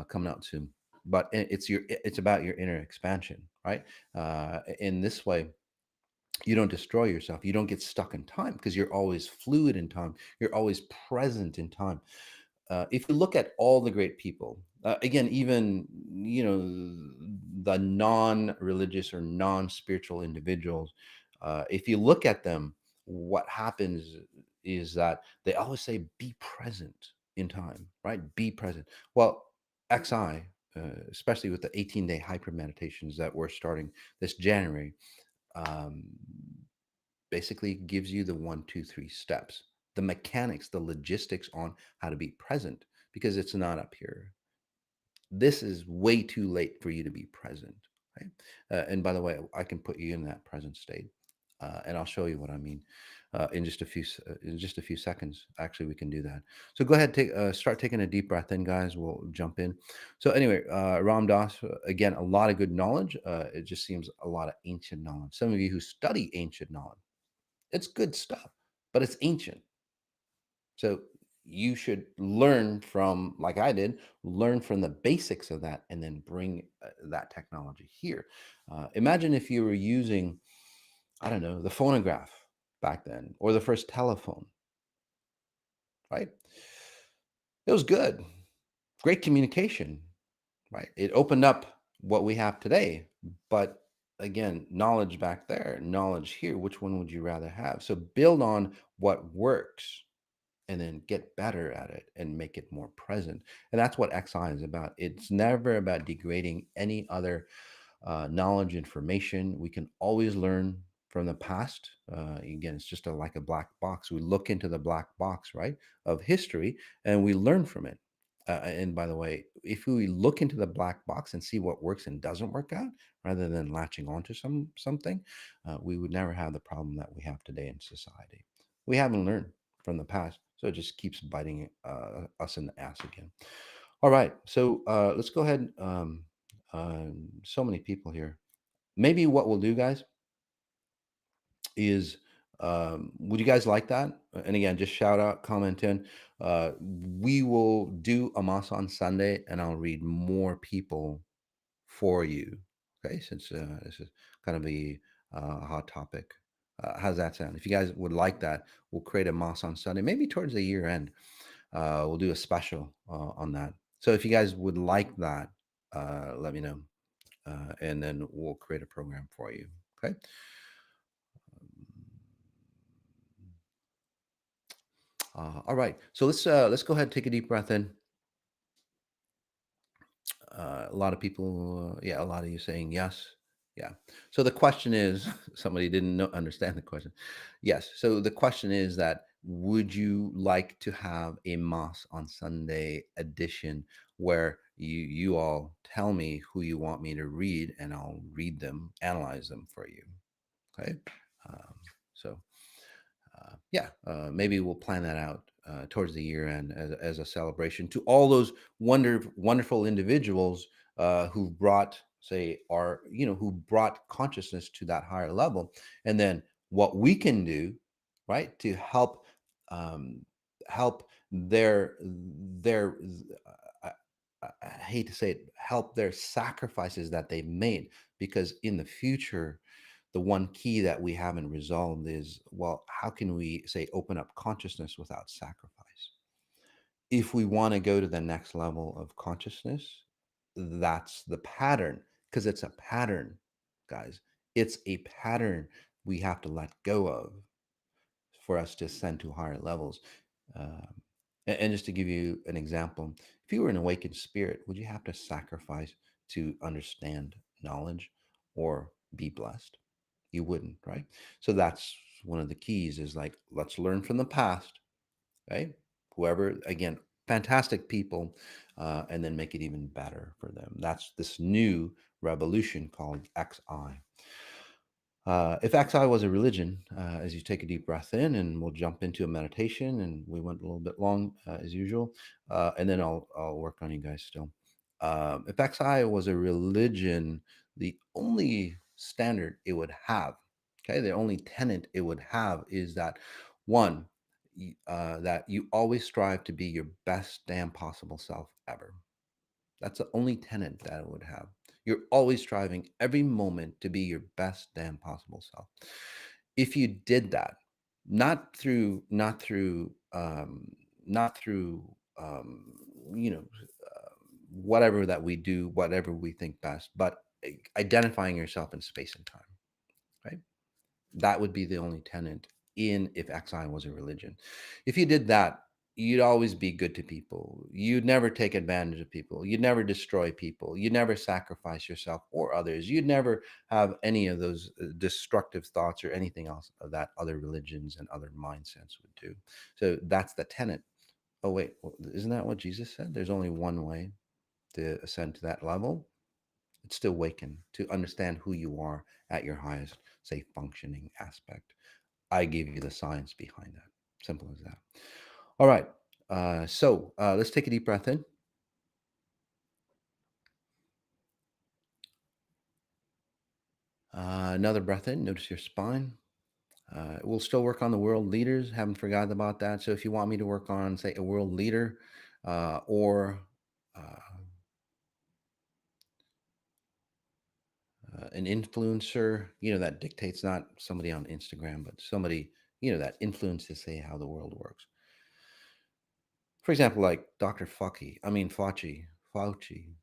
coming out soon. But it's about your inner expansion, right? In this way, You don't destroy yourself. You don't get stuck in time because you're always fluid in time. You're always present in time. If you look at all the great people, again, even the non-religious or non-spiritual individuals, if you look at them, what happens is that they always say, "Be present in time," right? Be present. Well, XI, especially with the 18-day hyper meditations that we're starting this January, um, basically gives you the 1, 2, 3 steps, the mechanics, the logistics on how to be present, because it's not up here. This is way too late for you to be present, right? And by the way, I can put you in that present state, and I'll show you what I mean in just a few seconds. Actually, we can do that. So go ahead, start taking a deep breath in, guys. We'll jump in. So anyway, Ram Dass, again, a lot of good knowledge. It just seems a lot of ancient knowledge. Some of you who study ancient knowledge, it's good stuff, but it's ancient. So you should learn from, like I did, learn from the basics of that and then bring that technology here. Imagine if you were using, I don't know, the phonograph back then or the first telephone, right? It was good, great communication, right? It opened up what we have today. But again, knowledge back there, knowledge here, which one would you rather have? So build on what works and then get better at it and make it more present. And that's what XI is about. It's never about degrading any other knowledge, information. We can always learn from the past. Again, it's just like a black box. We look into the black box, right, of history, and we learn from it. And by the way, if we look into the black box and see what works and doesn't work out, rather than latching onto something, we would never have the problem that we have today in society. We haven't learned from the past, so it just keeps biting us in the ass again. All right, so let's go ahead. So many people here. Maybe what we'll do, guys, is would you guys like that? And again, just shout out, comment in. We will do a Mass on Sunday, and I'll read more people for you. Okay, since this is kind of a hot topic. How's that sound? If you guys would like that, we'll create a Mass on Sunday, maybe towards the year end. We'll do a special on that. So if you guys would like that, let me know, and then we'll create a program for you. Okay. All right. So let's go ahead and take a deep breath in. A lot of people, yeah, a lot of you saying yes. Yeah. So the question is, somebody didn't understand the question. Yes. So the question is that would you like to have a Moss on Sunday edition where you all tell me who you want me to read and I'll read them, analyze them for you. Okay. Um, so yeah, maybe we'll plan that out towards the year end as a celebration to all those wonderful individuals who brought, say, who brought consciousness to that higher level, and then what we can do, right, to um, help their I, I hate to say it, help their sacrifices that they've made, because in the future the one key that we haven't resolved is, well, how can we, say, open up consciousness without sacrifice? If we want to go to the next level of consciousness, that's the pattern, because it's a pattern, guys. It's a pattern we have to let go of for us to ascend to higher levels. Um, and just to give you an example, if you were an awakened spirit, would you have to sacrifice to understand knowledge or be blessed? You wouldn't, right? So that's one of the keys, is like, let's learn from the past, right? Whoever, again, fantastic people, and then make it even better for them. That's this new revolution called XI. If XI was a religion, as you take a deep breath in, and we'll jump into a meditation, and we went a little bit long as usual, and then I'll work on you guys still. If XI was a religion, the only standard it would have, okay, the only tenet it would have is that, one, that you always strive to be your best damn possible self ever. That's the only tenet that it would have. You're always striving every moment to be your best damn possible self. if you did that, not through not through um, you know whatever that we do, whatever we think best, but identifying yourself in space and time, right? That would be the only tenet in if XI was a religion. If you did that, you'd always be good to people. You'd never take advantage of people. You'd never destroy people. You'd never sacrifice yourself or others. You'd never have any of those destructive thoughts or anything else of that other religions and other mindsets would do. So that's the tenet. Oh, wait, isn't that what Jesus said? There's only one way to ascend to that level. It's still waken to understand who you are at your highest, say, functioning aspect. I give you the science behind that. Simple as that. All right. Let's take a deep breath in. Another breath in. Notice your spine. We'll still work on the world leaders. Haven't forgotten about that. So if you want me to work on, say, a world leader or an influencer, that dictates not somebody on Instagram, but somebody, that influences, say, how the world works. For example, like Dr. Fauci.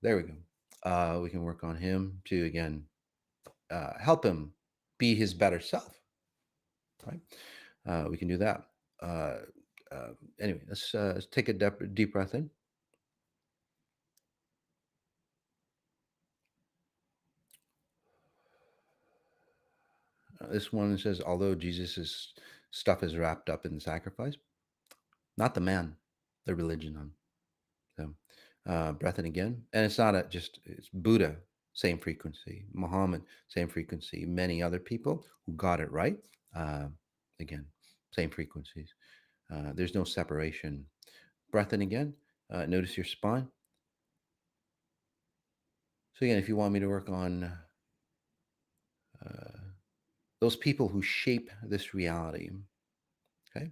There we go. We can work on him to, again, help him be his better self, right? We can do that. Uh, anyway, let's take a deep breath in. This one says, although Jesus' stuff is wrapped up in the sacrifice, not the man, the religion on. So, breath in again. And it's not it's Buddha, same frequency. Muhammad, same frequency. Many other people who got it right, uh, again, same frequencies. There's no separation. Breath in again. Notice your spine. So, again, if you want me to work on uh, those people who shape this reality, okay?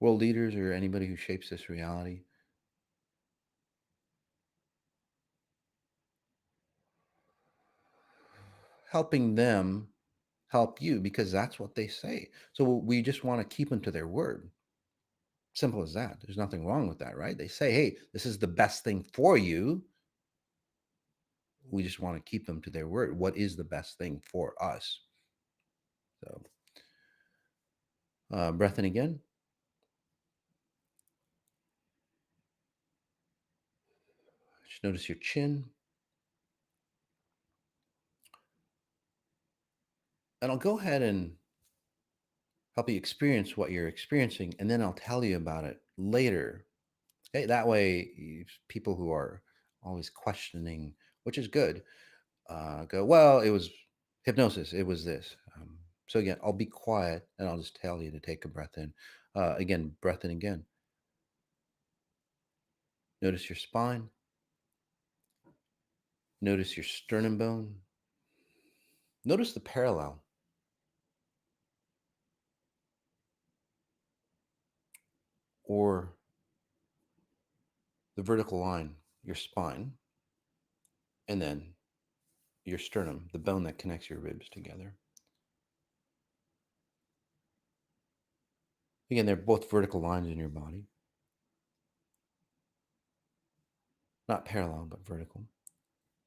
World leaders or anybody who shapes this reality, helping them help you because that's what they say. So we just want to keep them to their word. Simple as that. There's nothing wrong with that, right? They say, hey, this is the best thing for you. We just want to keep them to their word. What is the best thing for us? So, breath in again. Just notice your chin. And I'll go ahead and help you experience what you're experiencing, and then I'll tell you about it later. Okay, that way, people who are always questioning, which is good, go, well, it was hypnosis. It was this. So again, I'll be quiet and I'll just tell you to take a breath in. Again, breath in again. Notice your spine. Notice your sternum bone. Notice the parallel or the vertical line, your spine, and then your sternum, the bone that connects your ribs together. Again, they're both vertical lines in your body. Not parallel, but vertical.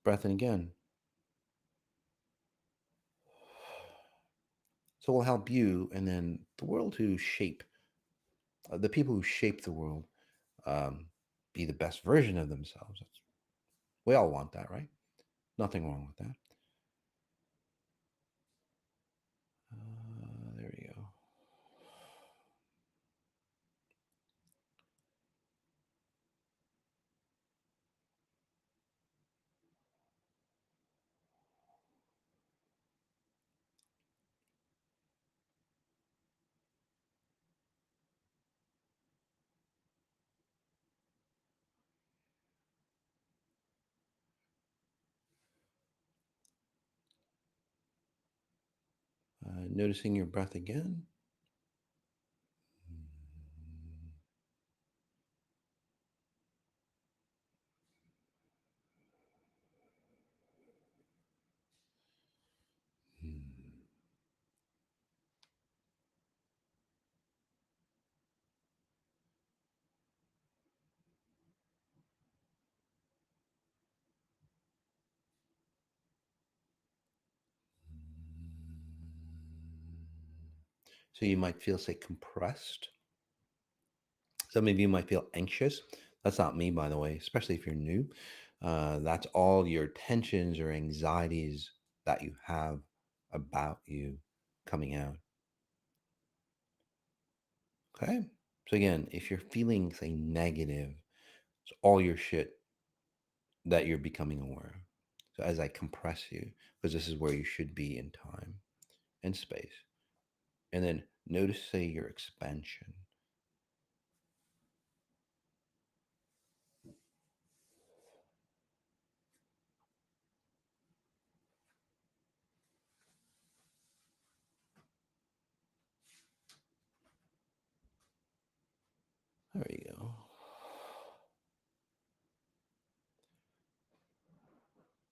Breath in again. So we'll help you and then the world to shape, the people who shape the world, um, be the best version of themselves. We all want that, right? Nothing wrong with that. There we go. Noticing your breath again. So you might feel, say, compressed. Some of you might feel anxious. That's not me, by the way, especially if you're new. That's all your tensions or anxieties that you have about you coming out. Okay. So again, if you're feeling, say, negative, it's all your shit that you're becoming aware of. So as I compress you, because this is where you should be in time and space. And then notice, say, your expansion. There you go.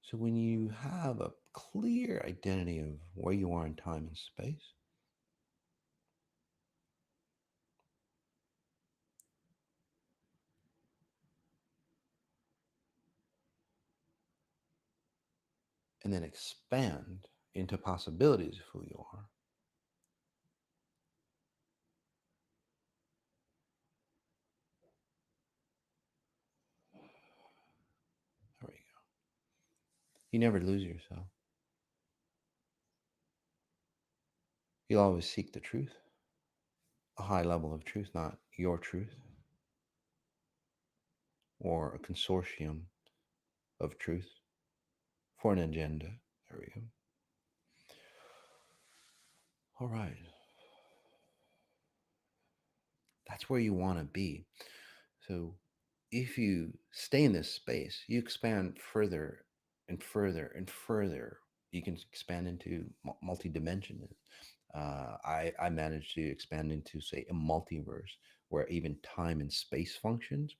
So when you have a clear identity of where you are in time and space, and then expand into possibilities of who you are, there we go. You never lose yourself. You'll always seek the truth, a high level of truth, not your truth or a consortium of truth for an agenda. There we go. All right. That's where you want to be. So if you stay in this space, you expand further and further and further. You can expand into multi-dimensions. I managed to expand into, say, a multiverse where even time and space functions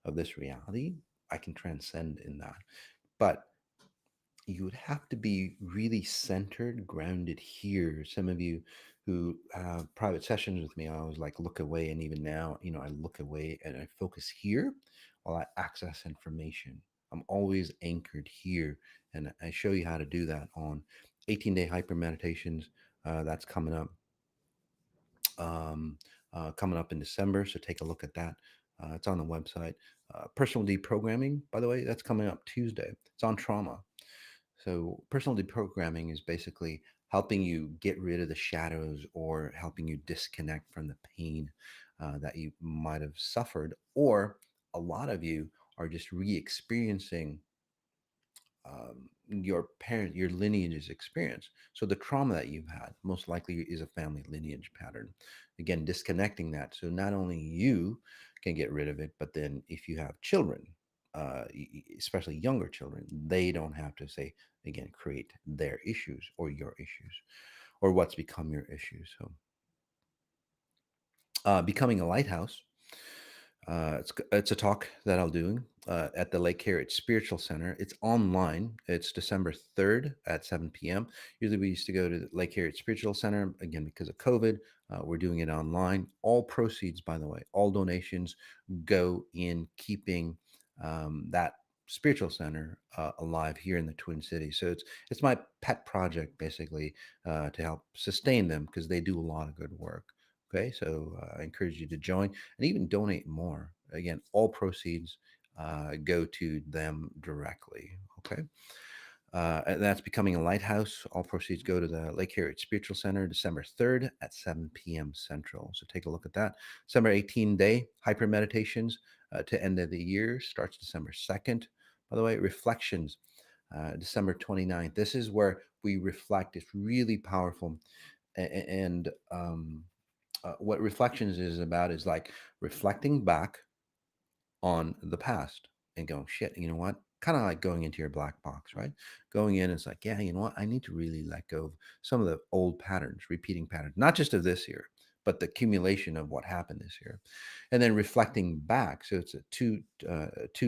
of this reality, I can transcend in that. But you would have to be really centered, grounded here. Some of you who have private sessions with me, I always like look away. And even now, I look away and I focus here while I access information. I'm always anchored here. And I show you how to do that on 18-day hyper meditations. That's coming up in December. So take a look at that. It's on the website. Personal deprogramming, by the way, that's coming up Tuesday. It's on trauma. So personal deprogramming is basically helping you get rid of the shadows or helping you disconnect from the pain that you might have suffered. Or a lot of you are just re-experiencing your your lineage's experience. So the trauma that you've had most likely is a family lineage pattern. Again, disconnecting that. So not only you can get rid of it, but then if you have children, especially younger children, they don't have to say, again, create their issues or your issues or what's become your issues. So becoming a lighthouse. It's a talk that I'll do at the Lake Harriet Spiritual Center. It's online. It's December 3rd at 7 p.m. Usually we used to go to the Lake Harriet Spiritual Center. Again, because of COVID, we're doing it online. All proceeds, by the way, all donations go in keeping that spiritual center alive here in the Twin Cities. So it's my pet project, basically, to help sustain them because they do a lot of good work. Okay, so I encourage you to join and even donate more. Again, all proceeds go to them directly. Okay. And that's becoming a lighthouse. All proceeds go to the Lake Harriet Spiritual Center, December 3rd at 7 p.m. Central. So take a look at that. December 18-day hyper meditations to end of the year starts December 2nd. By the way, reflections, December 29th. This is where we reflect. It's really powerful. And what reflections is about is like reflecting back on the past and going, shit, you know what? Kind of like going into your black box, right? Going in, it's like, yeah, you know what? I need to really let go of some of the old patterns, repeating patterns, not just of this year, but the accumulation of what happened this year. And then reflecting back. So it's two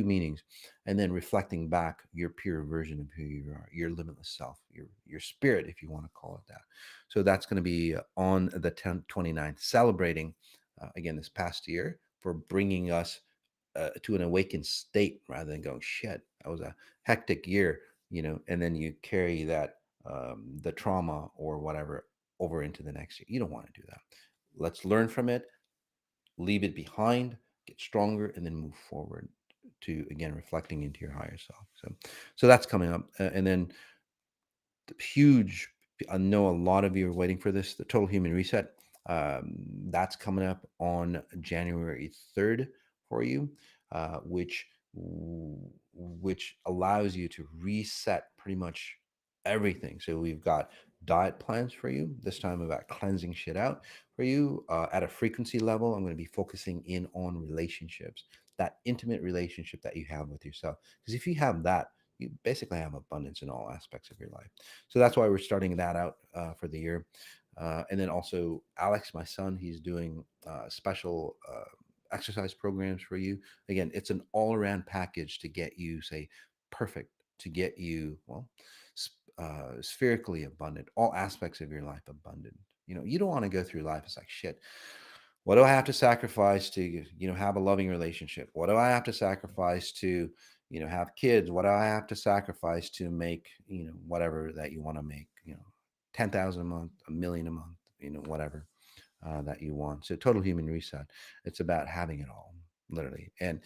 meanings. And then reflecting back your pure version of who you are, your limitless self, your spirit, if you want to call it that. So that's going to be on the 29th, celebrating, again, this past year for bringing us to an awakened state rather than going, shit, that was a hectic year, and then you carry that, the trauma or whatever over into the next year. You don't want to do that. Let's learn from it, leave it behind, get stronger, and then move forward to, again, reflecting into your higher self. So that's coming up. And then the huge, I know a lot of you are waiting for this, the Total Human Reset. That's coming up on January 3rd for you, which allows you to reset pretty much everything. So we've got diet plans for you. This time about cleansing shit out for you at a frequency level. I'm going to be focusing in on relationships, that intimate relationship that you have with yourself. Because if you have that, you basically have abundance in all aspects of your life. So that's why we're starting that out for the year. And then also Alex, my son, he's doing special exercise programs for you. Again, it's an all-around package to get you, say, perfect, to get you, well, spherically abundant, all aspects of your life abundant. You don't want to go through life. It's like, shit, what do I have to sacrifice to, have a loving relationship? What do I have to sacrifice to, have kids? What do I have to sacrifice to make, whatever that you want to make, 10,000 a month, a million a month, whatever that you want. So Total Human Reset, it's about having it all, literally. And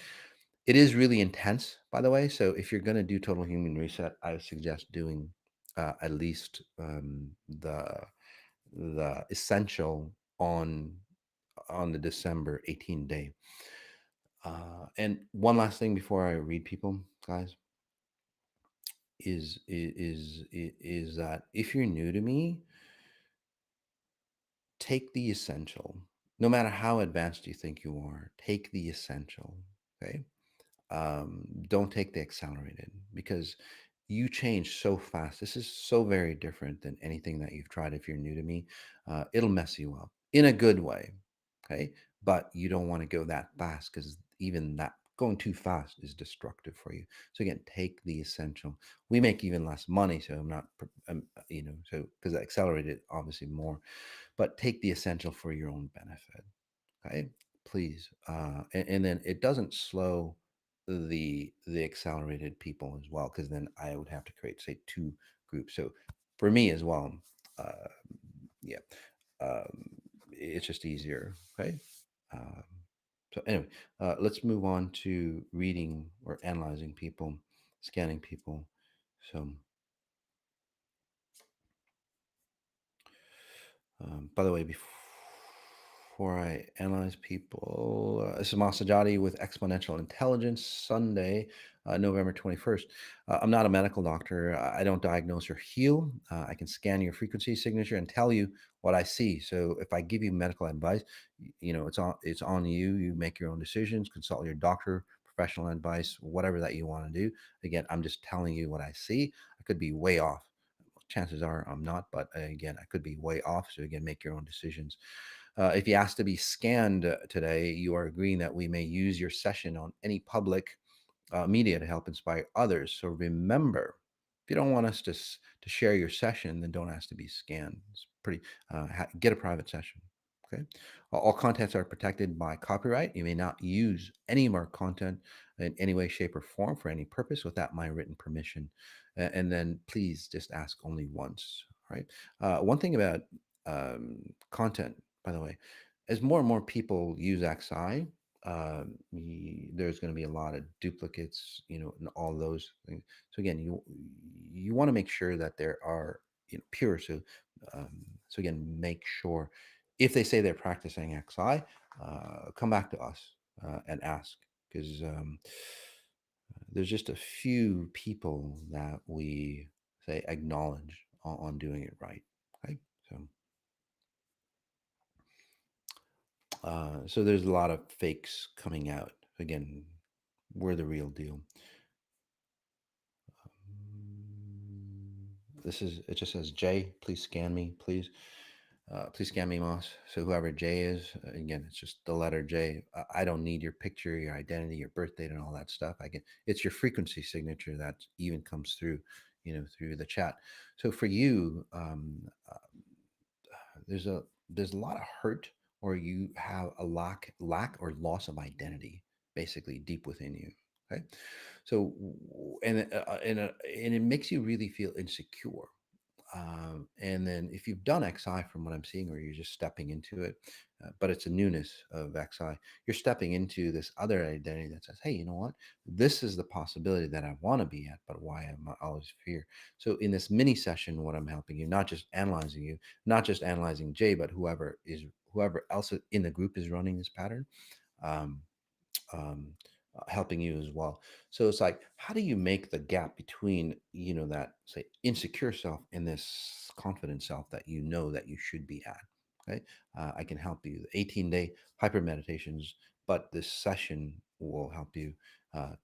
it is really intense, by the way. So if you're going to do Total Human Reset, I would suggest doing at least the essential on the December 18 day. And one last thing before I read people, guys, is that if you're new to me, take the essential. No matter how advanced you think you are, take the essential. Okay. Don't take the accelerated, because you change so fast. This is so very different than anything that you've tried. If you're new to me, it'll mess you up in a good way. Okay. But you don't want to go that fast, because even that going too fast is destructive for you. So again, take the essential. We make even less money. So I'm not, so because I accelerated obviously more, but take the essential for your own benefit. Okay. Please. And then it doesn't slow the accelerated people as well, because then I would have to create, say, two groups. So for me as well, uh, yeah, it's just easier. Okay. Um, so anyway, let's move on to reading or analyzing people, scanning people. So, by the way, before I analyze people, this is Mas Sajady with Exponential Intelligence, Sunday, November 21st. I'm not a medical doctor. I don't diagnose or heal. I can scan your frequency signature and tell you what I see. So if I give you medical advice, it's on you. You make your own decisions, consult your doctor, professional advice, whatever that you want to do. Again, I'm just telling you what I see. I could be way off. Chances are I'm not, but again, I could be way off. So again, make your own decisions. If you ask to be scanned today, you are agreeing that we may use your session on any public media to help inspire others. So remember, if you don't want us to share your session, then don't ask to be scanned. It's pretty. Get a private session. Okay. All contents are protected by copyright. You may not use any of our content in any way, shape, or form for any purpose without my written permission. And then please just ask only once. All right. One thing about content, by the way, as more and more people use XI, there's going to be a lot of duplicates, and all those things. So again, you want to make sure that there are, pure. So again, make sure if they say they're practicing XI, come back to us and ask, because there's just a few people that we say acknowledge on doing it right. Okay, so there's a lot of fakes coming out. Again, we're the real deal. It just says Jay, please scan me, please. Please scan me, Moss. So whoever J is, again, it's just the letter J. I don't need your picture, your identity, your birth date, and all that stuff. It's your frequency signature that even comes through, through the chat. So for you, there's a lot of hurt, or you have a lack or loss of identity, basically deep within you. Okay, so and it makes you really feel insecure. And then if you've done XI from what I'm seeing, or you're just stepping into it, but it's a newness of XI, you're stepping into this other identity that says, hey, you know what? This is the possibility that I want to be at, but why am I always fear? So in this mini session, what I'm helping you, not just analyzing you, not just analyzing Jay, but whoever else in the group is running this pattern, um, um, helping you as well. So it's like, how do you make the gap between, that say insecure self and this confident self that you know that you should be at? Okay. I can help you. The 18-day hyper meditations, but this session will help you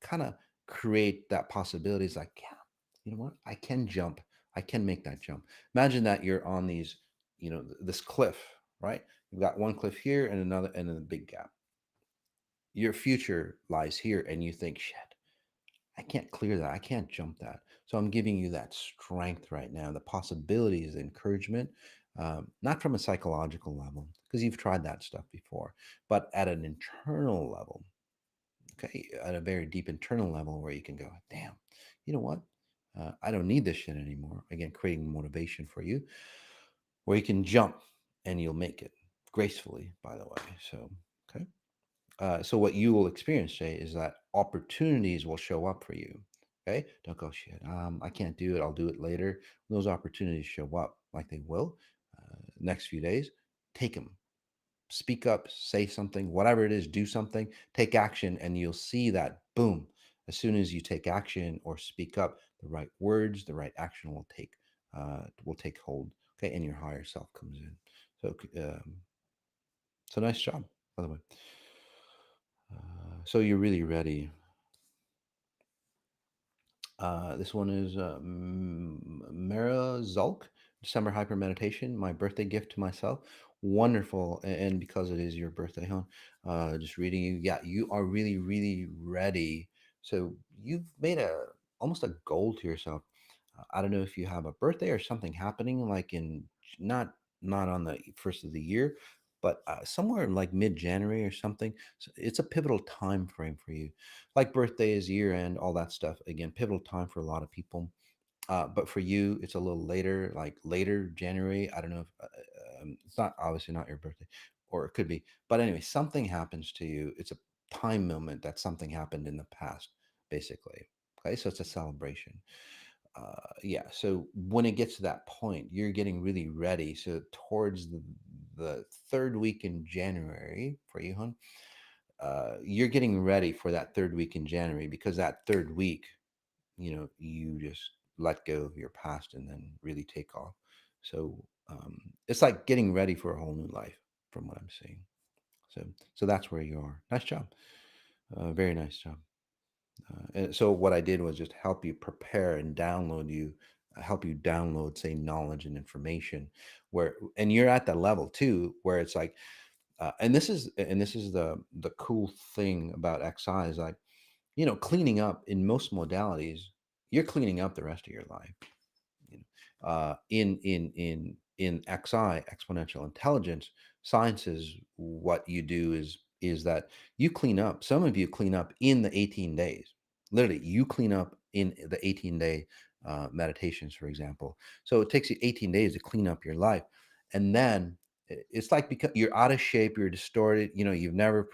kind of create that possibility. It's like, yeah, you know what? I can jump. I can make that jump. Imagine that you're on these, this cliff, right? You've got one cliff here and another, and then a big gap. Your future lies here, and you think, shit, I can't clear that. I can't jump that. So I'm giving you that strength right now. The possibilities, the encouragement, not from a psychological level, because you've tried that stuff before, but at an internal level, okay, at a very deep internal level where you can go, damn, you know what? I don't need this shit anymore. Again, creating motivation for you where you can jump and you'll make it gracefully, by the way. So, okay. So what you will experience, Jay, is that opportunities will show up for you. Okay, don't go shit. I can't do it. I'll do it later. When those opportunities show up, like they will, next few days, take them. Speak up, say something, whatever it is, do something, take action, and you'll see that boom. As soon as you take action or speak up, the right words, the right action will take hold. Okay, and your higher self comes in. So nice job, by the way. So you're really ready. This one is Mara Zulk, December Hyper Meditation, my birthday gift to myself. Wonderful. And because it is your birthday, huh? Just reading you. Yeah, you are really, really ready. So you've made almost a goal to yourself. I don't know if you have a birthday or something happening like in not not on the first of the year, but somewhere in like mid-January or something. So it's a pivotal time frame for you, like birthdays, year end, all that stuff. Again, pivotal time for a lot of people. But for you, it's a little later, like later January. I don't know if it's not obviously not your birthday, or it could be. But anyway, something happens to you. It's a time moment that something happened in the past, basically. Okay, so it's a celebration. Yeah, so when it gets to that point, you're getting really ready. So towards the third week in January for you, hon, you're getting ready for that third week in January, because that third week, you just let go of your past and then really take off. So it's like getting ready for a whole new life, from what I'm seeing. So that's where you are. Nice job. Very nice job. And so what I did was just help you prepare and help you download, say, knowledge and information, and you're at the level too, where it's like, and this is the cool thing about XI is like, cleaning up in most modalities, you're cleaning up the rest of your life. In XI, exponential intelligence sciences, what you do is that you clean up. Some of you clean up in the 18 days. Literally, you clean up in the 18-day meditations, for example. So it takes you 18 days to clean up your life, and then it's like, because you're out of shape, you're distorted. You've never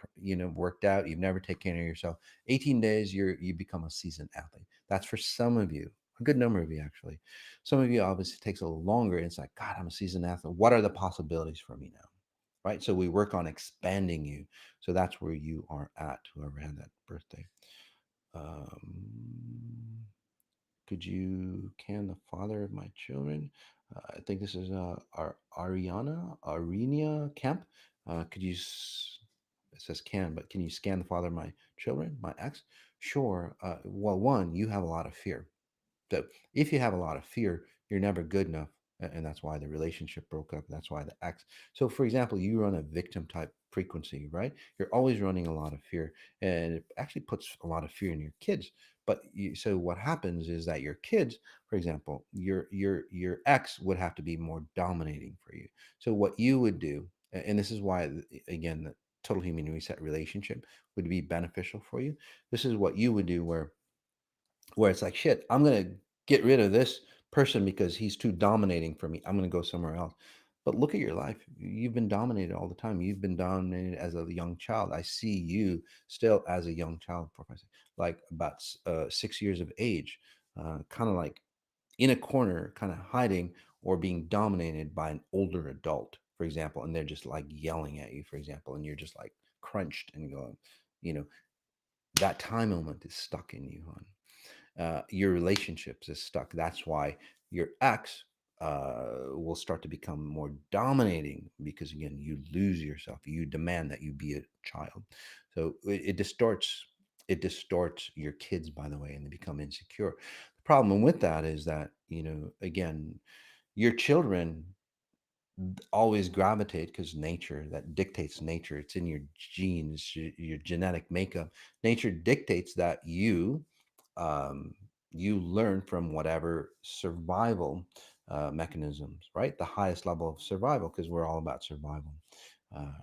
worked out, you've never taken care of yourself. 18 days, you become a seasoned athlete. That's for some of you, a good number of you actually. Some of you obviously takes a little longer. And it's like, God, I'm a seasoned athlete. What are the possibilities for me now? Right. So we work on expanding you. So that's where you are at, whoever had that birthday. Could you can the father of my children? I think this is Arenia Kemp. Could you, it says can, but can you scan the father of my children, my ex? Sure. Well, one, you have a lot of fear. So if you have a lot of fear, you're never good enough. And that's why the relationship broke up. That's why the ex. So, for example, you run a victim type frequency, right? You're always running a lot of fear, and it actually puts a lot of fear in your kids. So what happens is that your kids, for example, your ex would have to be more dominating for you. So what you would do, and this is why, again, the total human reset relationship would be beneficial for you. This is what you would do, where it's like, shit, I'm gonna get rid of this person because he's too dominating for me. I'm going to go somewhere else. But look at your life. You've been dominated all the time. You've been dominated as a young child. I see you still as a young child, Professor, like about 6 years of age, kind of like in a corner, kind of hiding or being dominated by an older adult, for example, and they're just like yelling at you, for example, and you're just like crunched and going, you know, that time moment is stuck in you, hon. Your relationships is stuck. That's why your ex will start to become more dominating because again, you lose yourself. You demand that you be a child, so it distorts. It distorts your kids, by the way, and they become insecure. The problem with that is that again, your children always gravitate because nature that dictates nature. It's in your genes, your genetic makeup. Nature dictates that um, you learn from whatever survival mechanisms, right? The highest level of survival, because we're all about survival, uh,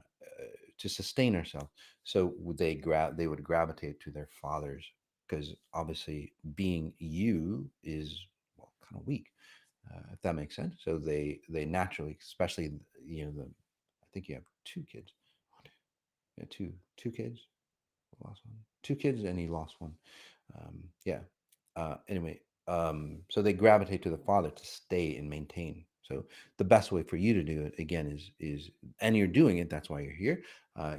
to sustain ourselves. So they would gravitate to their fathers because obviously being you is, well, kind of weak, if that makes sense. So they naturally, especially I think you have two kids, yeah, two kids, lost one, two kids, and he lost one. Yeah. Anyway, so they gravitate to the father to stay and maintain. So the best way for you to do it again is, and you're doing it. That's why you're here.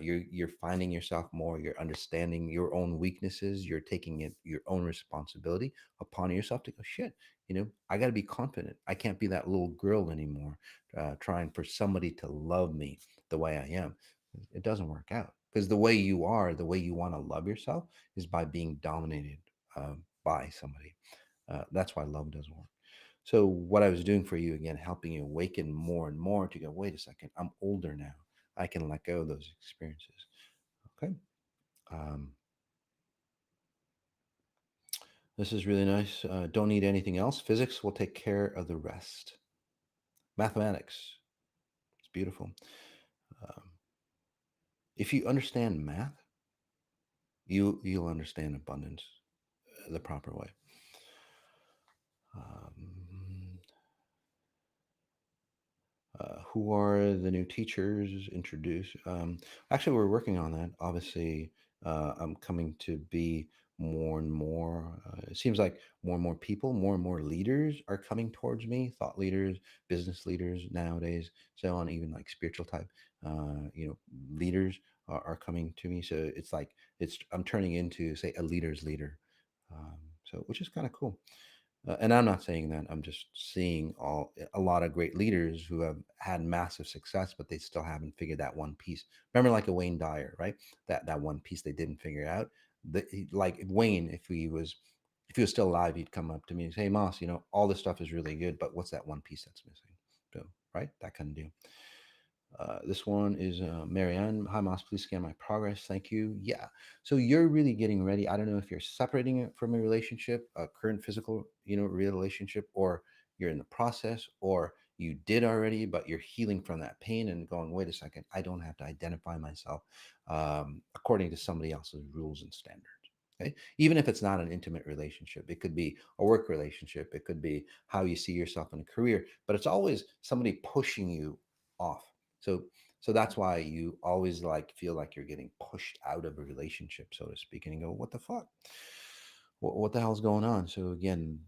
You're finding yourself more. You're understanding your own weaknesses. You're taking it your own responsibility upon yourself to go, shit. I got to be confident. I can't be that little girl anymore, trying for somebody to love me the way I am. It doesn't work out because the way you are, the way you want to love yourself is by being dominated by somebody. That's why love doesn't work. So what I was doing for you again, helping you awaken more and more to go, wait a second, I'm older now. I can let go of those experiences. Okay. Um, this is really nice. Don't need anything else. Physics will take care of the rest. Mathematics. It's beautiful. Um, if you understand math, you'll understand abundance the proper way. Um, who are the new teachers introduced? Actually, we're working on that. Obviously, I'm coming to be more and more. It seems like more and more people, more and more leaders are coming towards me. Thought leaders, business leaders nowadays, so on. Even like spiritual type, leaders are coming to me. So it's like I'm turning into, say, a leader's leader. So which is kind of cool. And I'm not saying that. I'm just seeing a lot of great leaders who have had massive success, but they still haven't figured that one piece. Remember, like a Wayne Dyer, right? That one piece they didn't figure out. Like Wayne, if he was still alive, he'd come up to me and say, "Hey, Moss, all this stuff is really good, but what's that one piece that's missing?" So, right, that kind of deal. This one is Marianne. Hi, Moss. Please scan my progress. Thank you. Yeah. So you're really getting ready. I don't know if you're separating it from a relationship, a current physical, relationship, or you're in the process, or you did already, but you're healing from that pain and going, wait a second, I don't have to identify myself according to somebody else's rules and standards. Okay. Even if it's not an intimate relationship, it could be a work relationship, it could be how you see yourself in a career, but it's always somebody pushing you off. So that's why you always like feel like you're getting pushed out of a relationship, so to speak, and you go, what the fuck? What the hell's going on? So again,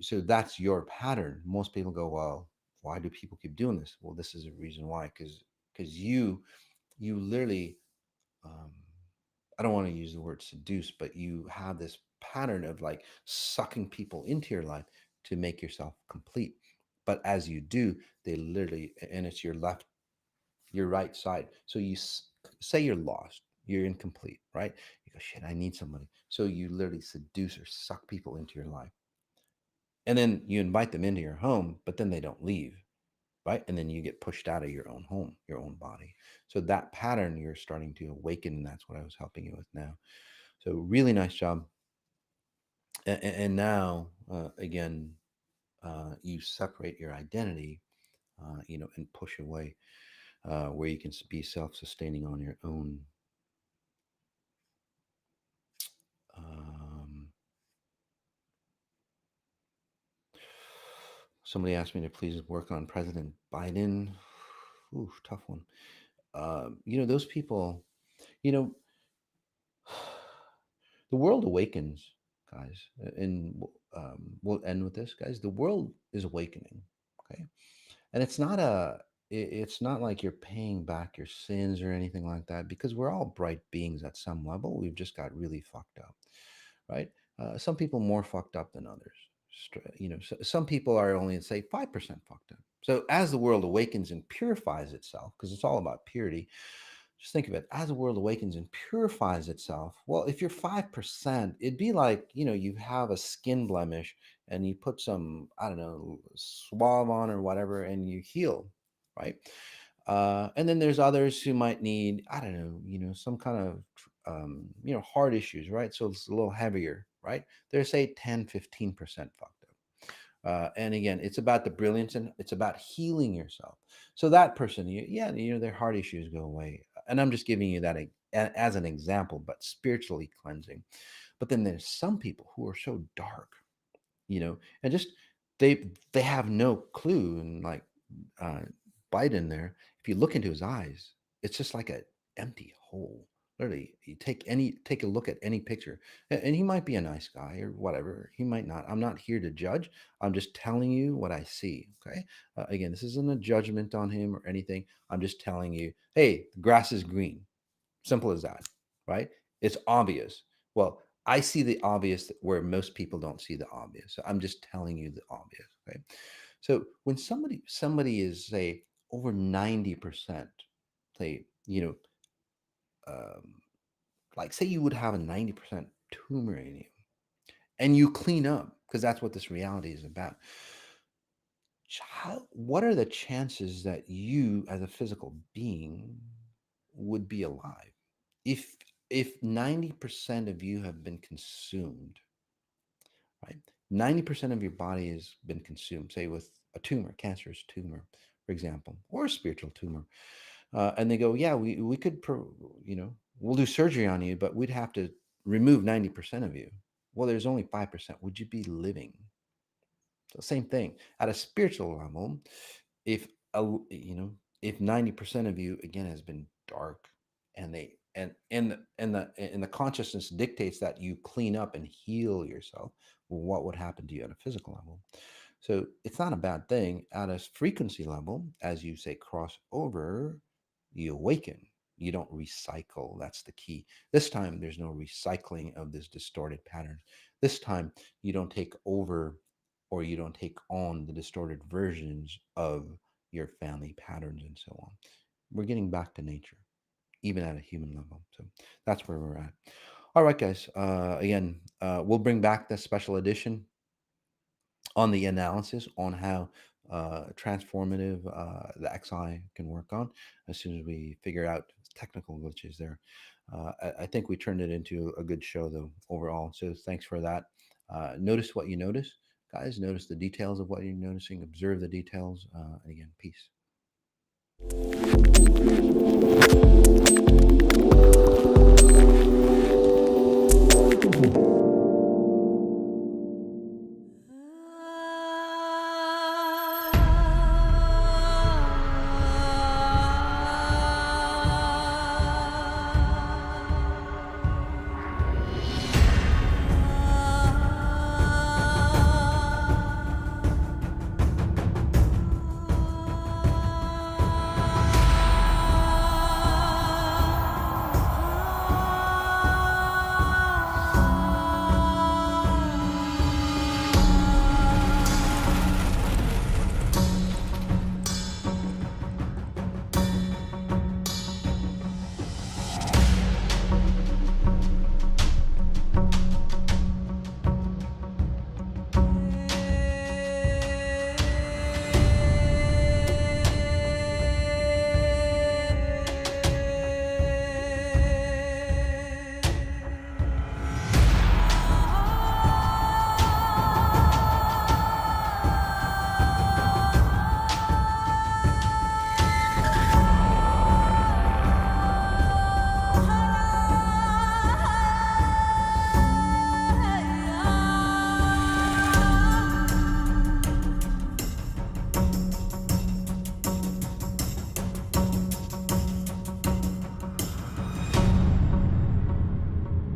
so that's your pattern. Most people go, well, why do people keep doing this? Well, this is a reason why, because you literally, um, I don't want to use the word seduce, but you have this pattern of like sucking people into your life to make yourself complete. But as you do, they literally, and it's your right side. So say you're lost, you're incomplete, right? You go, shit, I need somebody. So you literally seduce or suck people into your life. And then you invite them into your home, but then they don't leave, right? And then you get pushed out of your own home, your own body. So that pattern you're starting to awaken, and that's what I was helping you with now. So really nice job. And now, again, you separate your identity, and push away where you can be self-sustaining on your own. Um, Somebody asked me to please work on President Biden. Ooh, tough one. Those people, you know, the world awakens, guys, and we'll end with this, guys. The world is awakening, okay, and it's not like you're paying back your sins or anything like that, because we're all bright beings at some level. We've just got really fucked up, right? Some people more fucked up than others. Some people are only, say, 5% fucked up. So as the world awakens and purifies itself, because it's all about purity, just think of it, as the world awakens and purifies itself. Well, if you're 5%, it'd be like, you have a skin blemish and you put some, I don't know, swab on or whatever, and you heal, right? And then there's others who might need, I don't know, some kind of, heart issues, right? So it's a little heavier, right? They're, say, 10, 15% fucked up. And again, it's about the brilliance and it's about healing yourself. So that person, their heart issues go away. And I'm just giving you that as an example, but spiritually cleansing. But then there's some people who are so dark, and just they have no clue. And like uh, Biden there, if you look into his eyes, it's just like an empty hole. Literally, you take a look at any picture, and he might be a nice guy or whatever. He might not. I'm not here to judge. I'm just telling you what I see. Okay. Again, this isn't a judgment on him or anything. I'm just telling you, hey, the grass is green. Simple as that, right? It's obvious. Well, I see the obvious where most people don't see the obvious. So I'm just telling you the obvious. Okay. So when somebody is, say, over 90%, say, um, like, say you would have a 90% tumor in you, and you clean up, because that's what this reality is about. What are the chances that you, as a physical being, would be alive if 90% of you have been consumed, right? 90% of your body has been consumed, say, with a tumor, cancerous tumor, for example, or a spiritual tumor. And they go, yeah, we could, we'll do surgery on you, but we'd have to remove 90% of you. Well, there's only 5%. Would you be living? So same thing at a spiritual level. If a, if 90% of you, again, has been dark, and the consciousness dictates that you clean up and heal yourself, well, what would happen to you at a physical level? So it's not a bad thing. At a frequency level, as you say, cross over, you awaken. You don't recycle. That's the key. This time, there's no recycling of this distorted pattern. This time, you don't take over, or you don't take on the distorted versions of your family patterns and so on. We're getting back to nature, even at a human level. So that's where we're at. All right, guys. Again, we'll bring back the special edition on the analysis on how transformative the XI can work on, as soon as we figure out technical glitches there. I think we turned it into a good show, though, overall. So thanks for that. Notice what you notice, guys. Notice the details of what you're noticing. Observe the details. And again, peace.